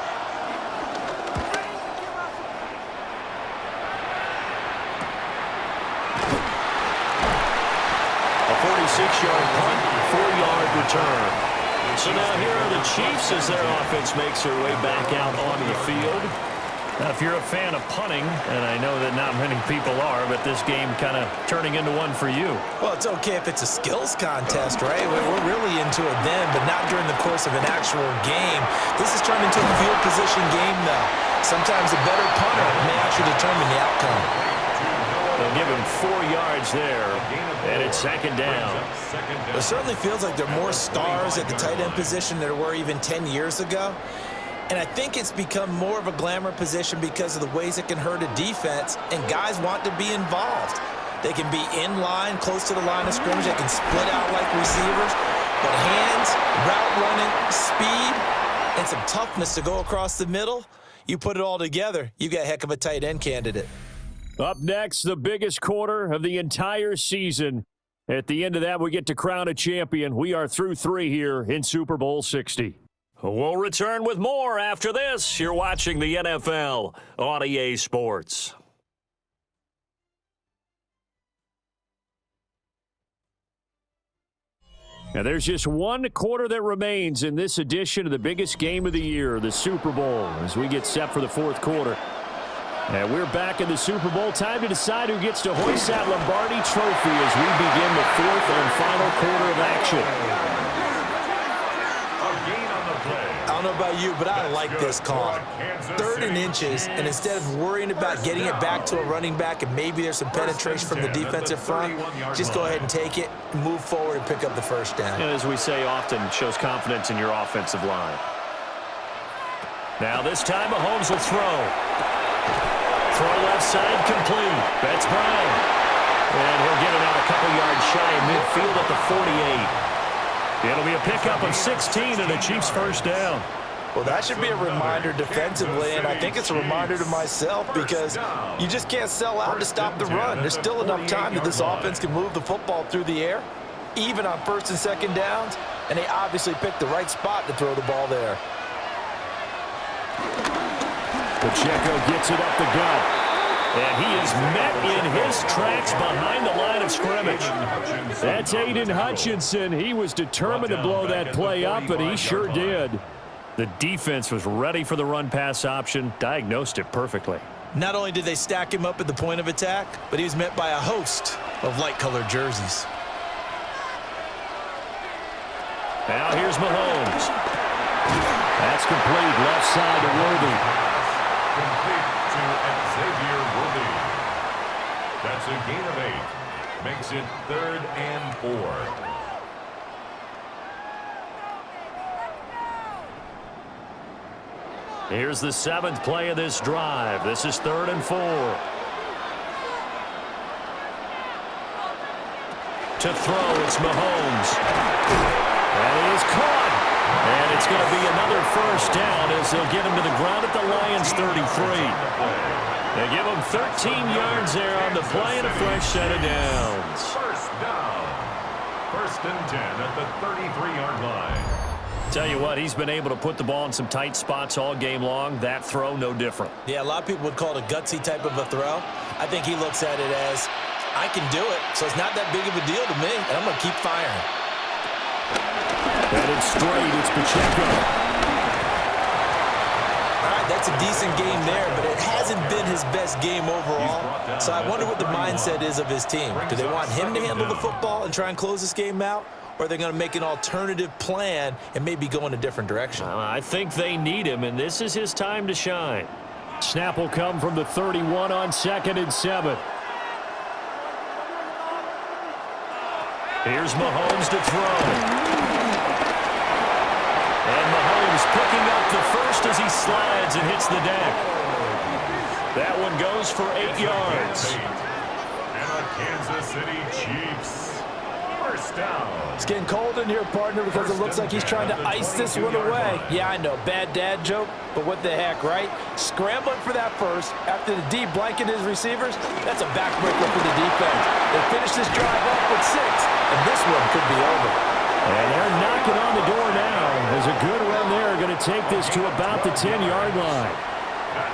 [SPEAKER 1] A 46-yard punt, 4-yard return. So now here are the Chiefs as their offense makes their way back out onto the field. Now, if you're a fan of punting, and I know that not many people are, but this game kind of turning into one for you.
[SPEAKER 5] Well, it's okay if it's a skills contest, right? We're really into it then, but not during the course of an actual game. This has turned into a field position game, though. Sometimes a better punter may actually determine the outcome.
[SPEAKER 1] They'll give him 4 yards there, and it's second down.
[SPEAKER 5] It certainly feels like there are more stars at the tight end position than there were even 10 years ago. And I think it's become more of a glamour position because of the ways it can hurt a defense, and guys want to be involved. They can be in line, close to the line of scrimmage. They can split out like receivers. But hands, route running, speed, and some toughness to go across the middle, you put it all together, you got a heck of a tight end candidate.
[SPEAKER 1] Up next, the biggest quarter of the entire season. At the end of that, we get to crown a champion. We are through 3 here in Super Bowl 60. We'll return with more after this. You're watching the NFL on EA Sports. Now, there's just one quarter that remains in this edition of the biggest game of the year, the Super Bowl, as we get set for the fourth quarter. And we're back in the Super Bowl. Time to decide who gets to hoist that Lombardi trophy as we begin the fourth and final quarter of action.
[SPEAKER 2] I don't know about you, but I like this call. 3rd and inches, and instead of worrying about getting it back to a running back and maybe there's some penetration from the defensive front, just go ahead and take it, move forward, and pick up the first down.
[SPEAKER 1] And as we say often, shows confidence in your offensive line. Now this time Mahomes will throw. Throw left side complete. That's Brown. And he'll get it out a couple yards shy of midfield at the 48. It'll be a pickup of 16 and a Chiefs first down.
[SPEAKER 2] Well, that should be a reminder defensively, and I think it's a reminder to myself because you just can't sell out to stop the run. There's still enough time that this offense can move the football through the air, even on 1st and 2nd downs, and they obviously picked the right spot to throw the ball there.
[SPEAKER 1] Pacheco gets it up the gut. And he is met in his tracks behind the line of scrimmage. That's Aiden Hutchinson. He was determined to blow that play up, and he sure did. The defense was ready for the run-pass option, diagnosed it perfectly.
[SPEAKER 2] Not only did they stack him up at the point of attack, but he was met by a host of light-colored jerseys.
[SPEAKER 1] Now here's Mahomes. That's complete. Left side to Worthy.
[SPEAKER 4] Complete to Xavier Worthy. That's a gain of 8. Makes it 3rd and 4.
[SPEAKER 1] Here's the 7th play of this drive. This is 3rd and 4. To throw, it's Mahomes. And he is caught. And it's going to be another first down as they'll get him to the ground at the Lions' 33. They give him 13 yards there on the play and a fresh set of downs.
[SPEAKER 4] First down. 1st and 10 at the 33-yard line.
[SPEAKER 1] Tell you what, he's been able to put the ball in some tight spots all game long. That throw, no different.
[SPEAKER 2] Yeah, a lot of people would call it a gutsy type of a throw. I think he looks at it as, I can do it, so it's not that big of a deal to me, and I'm going to keep firing.
[SPEAKER 1] Headed straight, it's Pacheco.
[SPEAKER 2] All right, that's a decent game there, but it hasn't been his best game overall. So I wonder what the mindset is of his team. Do they want him to handle the football and try and close this game out? Or are they going to make an alternative plan and maybe go in a different direction?
[SPEAKER 1] I think they need him, and this is his time to shine. Snap will come from the 31 on 2nd and 7. Here's Mahomes to throw. And Mahomes picking up the first as he slides and hits the deck. That one goes for 8 yards.
[SPEAKER 4] And a Kansas City Chiefs. First down.
[SPEAKER 2] It's getting cold in here, partner, because it looks like he's trying to ice this one away. Yeah, I know, bad dad joke, but what the heck, right? Scrambling for that first after the D blanket his receivers, that's a backbreaker for the defense. They finish this drive off with 6, and this one could be over.
[SPEAKER 1] And they're knocking on the door now. There's a good run there, going to take this to about the 10-yard line.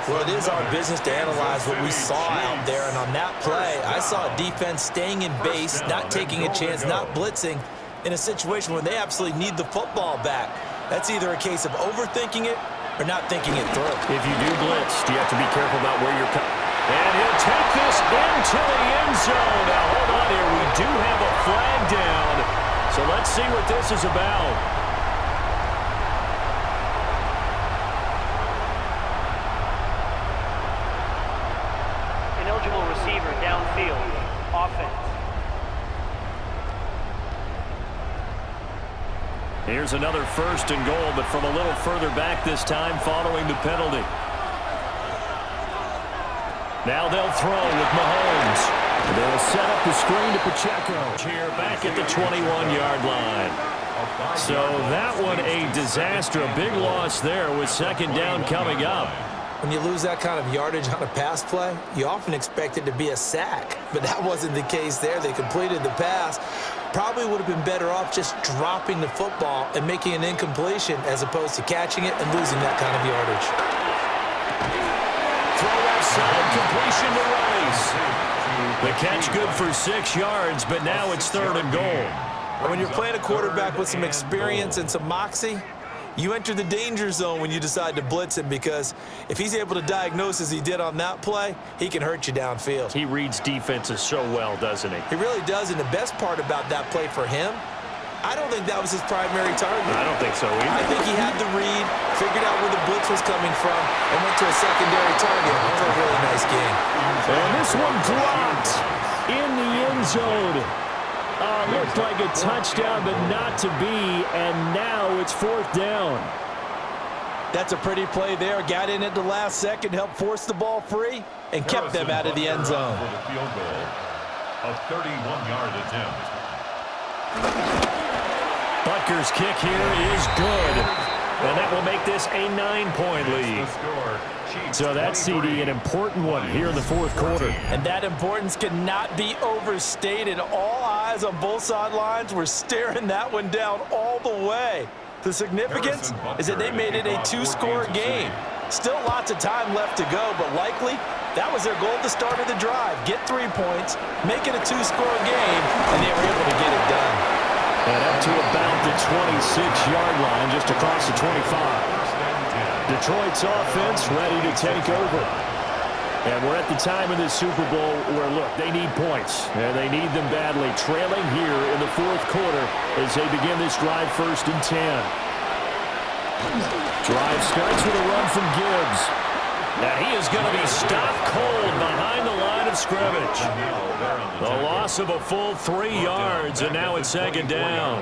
[SPEAKER 2] Well, it is our business to analyze what we saw out there, and on that play, I saw a defense staying in base, not taking a chance, not blitzing, in a situation where they absolutely need the football back. That's either a case of overthinking it or not thinking it through.
[SPEAKER 1] If you do blitz, you have to be careful about where you're coming. And he'll take this into the end zone. Now, hold on here. We do have a flag down, so let's see what this is about.
[SPEAKER 3] Ineligible receiver downfield. Offense.
[SPEAKER 1] Here's another 1st and goal, but from a little further back this time following the penalty. Now they'll throw with Mahomes. They'll set up the screen to Pacheco. Here back at the 21-yard line. So that one a disaster. A big loss there with 2nd down coming up.
[SPEAKER 2] When you lose that kind of yardage on a pass play, you often expect it to be a sack, but that wasn't the case there. They completed the pass. Probably would have been better off just dropping the football and making an incompletion as opposed to catching it and losing that kind of yardage.
[SPEAKER 1] Throw outside, completion to Rice. The catch good for 6 yards, but now it's 3rd and goal.
[SPEAKER 2] And when you're playing a quarterback with some experience and some moxie, you enter the danger zone when you decide to blitz him, because if he's able to diagnose as he did on that play, he can hurt you downfield.
[SPEAKER 1] He reads defenses so well, doesn't he?
[SPEAKER 2] He really does, and the best part about that play for him, I don't think that was his primary target.
[SPEAKER 1] I don't think so either.
[SPEAKER 2] I think he had the read, figured out where the blitz was coming from, and went to a secondary target for a really nice game.
[SPEAKER 1] And this one dropped in the end zone. Looked like a touchdown, but not to be, and now it's 4th down.
[SPEAKER 2] That's a pretty play there. Got in at the last second, helped force the ball free, and kept them out of the end zone.
[SPEAKER 4] For the field goal, a 31-yard attempt.
[SPEAKER 1] Butker's kick here is good, and that will make this a 9-point lead. So that's, CD, an important one here in the 4th quarter.
[SPEAKER 2] And that importance cannot be overstated. All eyes on both sidelines were staring that one down all the way. The significance is that they made it a 2-score game. Still lots of time left to go, but likely that was their goal at the start of the drive. Get 3 points, make it a 2-score game, and they were able to get it done.
[SPEAKER 1] And up to about the 26-yard line, just across the 25. Detroit's offense ready to take over. And we're at the time in the Super Bowl where, look, they need points, and they need them badly. Trailing here in the 4th quarter as they begin this drive, 1st and 10. Drive starts with a run from Gibbs. Now he is going to be stopped cold behind the line of scrimmage. The loss of a full 3 yards, and now it's 2nd down.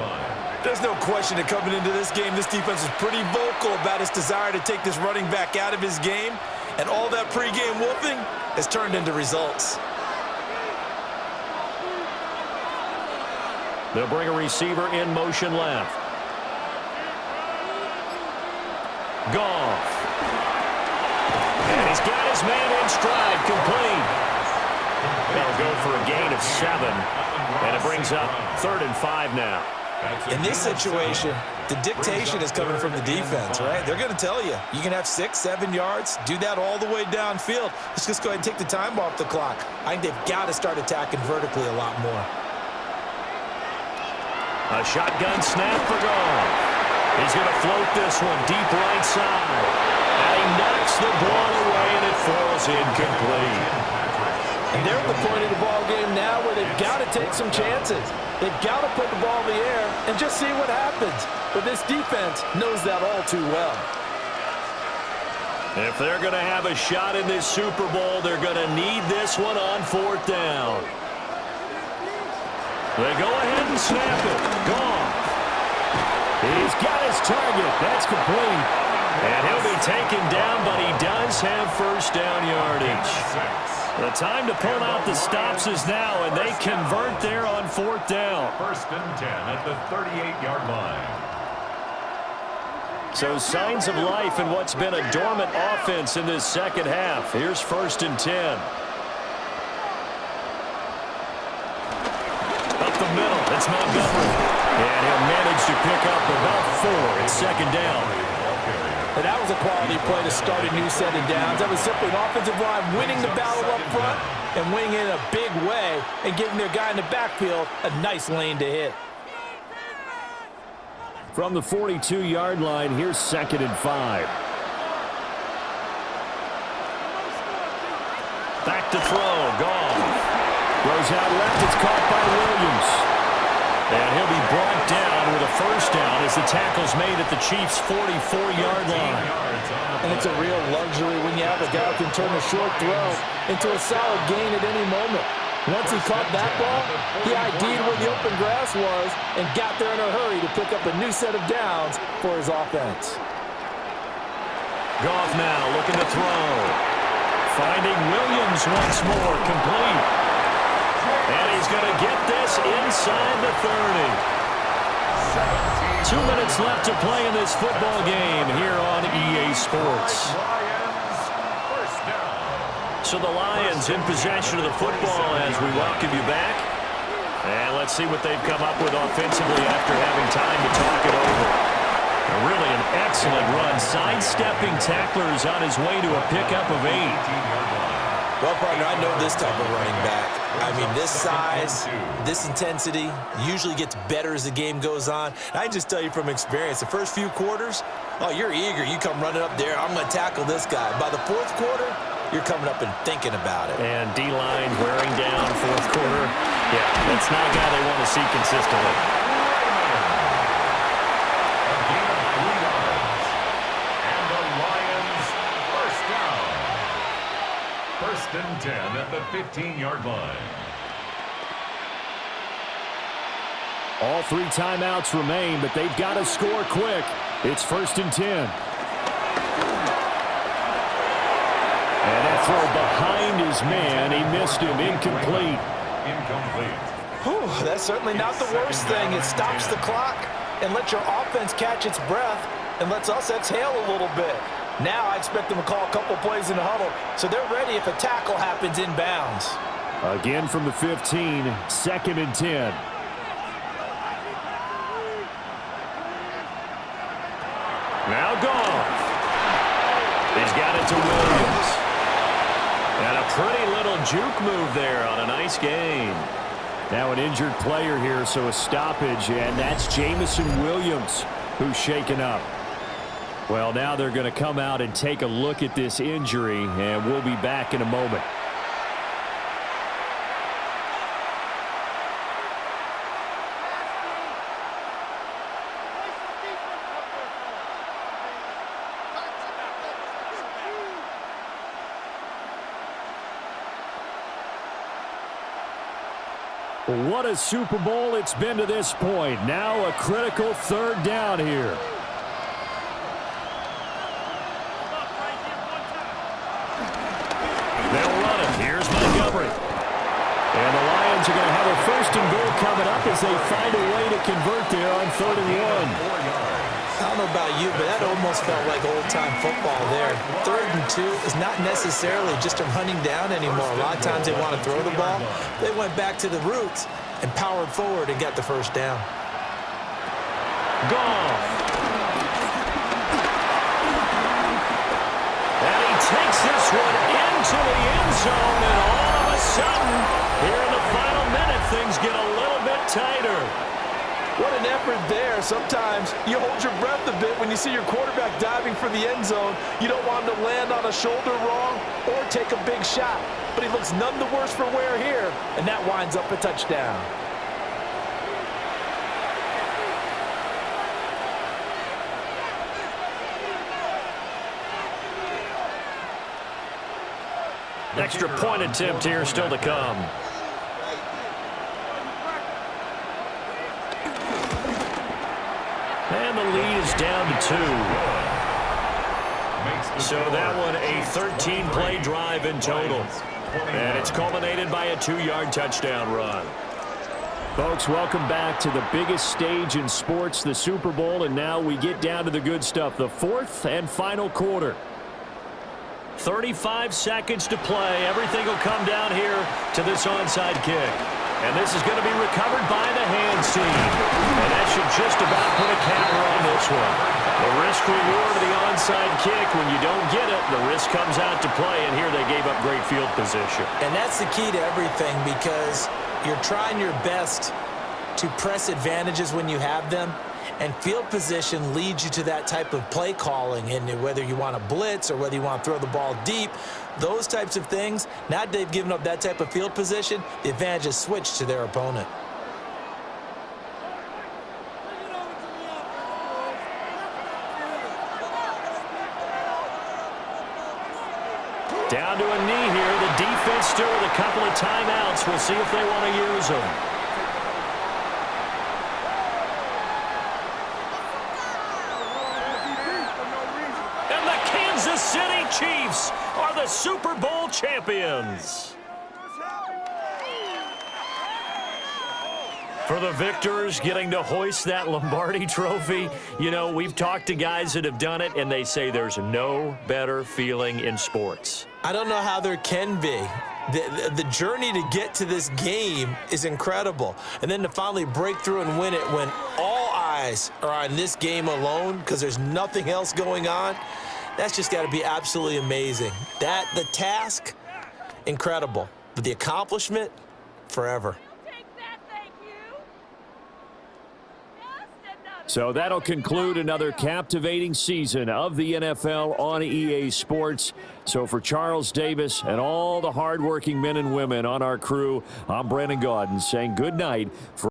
[SPEAKER 2] There's no question that coming into this game, this defense is pretty vocal about its desire to take this running back out of his game, and all that pregame whooping has turned into results.
[SPEAKER 1] They'll bring a receiver in motion left. Goff. And he's got his man in stride, complete. They'll go for a gain of 7, and it brings up 3rd and 5 now.
[SPEAKER 2] In this situation, the dictation is coming from the defense, right? They're going to tell you, you can have 6, 7 yards, do that all the way downfield. Let's just go ahead and take the time off the clock. I think they've got to start attacking vertically a lot more.
[SPEAKER 1] A shotgun snap for Goff. He's going to float this one deep right side. And he knocks the ball away, and it falls incomplete.
[SPEAKER 2] And they're at the point of the ball game now where they've got to take some chances. They've got to put the ball in the air and just see what happens. But this defense knows that all too well.
[SPEAKER 1] If they're going to have a shot in this Super Bowl, they're going to need this one on 4th down. They go ahead and snap it. Goff. He's got his target. That's complete. And he'll be taken down, but he does have 1st down yardage. The time to pull out the stops is now, and they convert there on 4th down.
[SPEAKER 4] 1st and 10 at the 38-yard line.
[SPEAKER 1] So signs of life in what's been a dormant offense in this 2nd half. Here's 1st and 10. Up the middle, it's Montgomery. And he'll manage to pick up about 4. It's 2nd down.
[SPEAKER 2] And that was a quality play to start a new set of downs. That was simply an offensive line winning the battle up front and winning in a big way and giving their guy in the backfield a nice lane to hit.
[SPEAKER 1] From the 42-yard line, here's 2nd and 5. Back to throw. Goff. Goes out left. It's caught by Williams. And he'll be brought down with a 1st down as the tackle's made at the Chiefs' 44-yard line.
[SPEAKER 2] And it's a real luxury when you have a guy who can turn a short throw into a solid gain at any moment. Once he caught that ball, he ID'd where the open grass was and got there in a hurry to pick up a new set of downs for his offense.
[SPEAKER 1] Goff now looking to throw. Finding Williams once more, complete. And he's going to get this inside the 30. 2 minutes left to play in this football game here on EA Sports. So the Lions in possession of the football as we welcome you back. And let's see what they've come up with offensively after having time to talk it over. Really an excellent run, sidestepping tacklers on his way to a pickup of 8.
[SPEAKER 2] Well, partner, I know this type of running back. I mean, this size, this intensity usually gets better as the game goes on. And I can just tell you from experience, the first few quarters, oh, you're eager. You come running up there, I'm going to tackle this guy. By the fourth quarter, you're coming up and thinking about it.
[SPEAKER 1] And D-line wearing down fourth quarter. Yeah, that's not a guy they want to see consistently.
[SPEAKER 4] First and 10 at the 15-yard line.
[SPEAKER 1] All 3 timeouts remain, but they've got to score quick. It's first and 10. And that throw behind his man. He missed him. Incomplete.
[SPEAKER 2] Whew, that's certainly not the worst thing. It stops the clock and lets your offense catch its breath and lets us exhale a little bit. Now I expect them to call a couple plays in the huddle, so they're ready if a tackle happens inbounds.
[SPEAKER 1] Again from the 15, second and 10. Now Goff. He's got it to Williams. And a pretty little juke move there on a nice gain. Now an injured player here, so a stoppage, and that's Jamison Williams who's shaken up. Well, now they're going to come out and take a look at this injury, and we'll be back in a moment. What a Super Bowl it's been to this point. Now a critical third down here. They'll run it. Here's Montgomery. And the Lions are going to have a first and goal coming up as they find a way to convert there on 3rd and 1.
[SPEAKER 2] I don't know about you, but that almost felt like old-time football there. 3rd and 2 is not necessarily just a hunting down anymore. A lot of times they want to throw the ball. They went back to the roots and powered forward and got the first down.
[SPEAKER 1] Goff. And he takes this one into the end zone, and all of a sudden, here in the final minute, things get a little bit tighter.
[SPEAKER 2] What an effort there. Sometimes you hold your breath a bit when you see your quarterback diving for the end zone. You don't want him to land on a shoulder wrong or take a big shot. But he looks none the worse for wear here, and that winds up a touchdown.
[SPEAKER 1] Extra point attempt here still to come. And the lead is down to 2. So that one a 13-play drive in total. And it's culminated by a 2-yard touchdown run. Folks, welcome back to the biggest stage in sports, the Super Bowl. And now we get down to the good stuff, the 4th and final quarter. 35 seconds to play. Everything will come down here to this onside kick. And this is going to be recovered by the hands team. And that should just about put a capper on this one. The risk-reward of the onside kick, when you don't get it, the risk comes out to play, and here they gave up great field position.
[SPEAKER 2] And that's the key to everything, because you're trying your best to press advantages when you have them, and field position leads you to that type of play calling. And whether you want to blitz or whether you want to throw the ball deep, those types of things, now that they've given up that type of field position, the advantage is switched to their opponent.
[SPEAKER 1] Down to a knee here. The defense still with a couple of timeouts. We'll see if they want to use them. City Chiefs are the Super Bowl champions. For the victors, getting to hoist that Lombardi trophy, you know, we've talked to guys that have done it, and they say there's no better feeling in sports.
[SPEAKER 2] I don't know how there can be. The journey to get to this game is incredible. And then to finally break through and win it when all eyes are on this game alone because there's nothing else going on, that's just got to be absolutely amazing. The task incredible. But the accomplishment, forever.
[SPEAKER 1] So that'll conclude another captivating season of the NFL on EA Sports. So for Charles Davis and all the hardworking men and women on our crew, I'm Brandon Gaudin saying good night.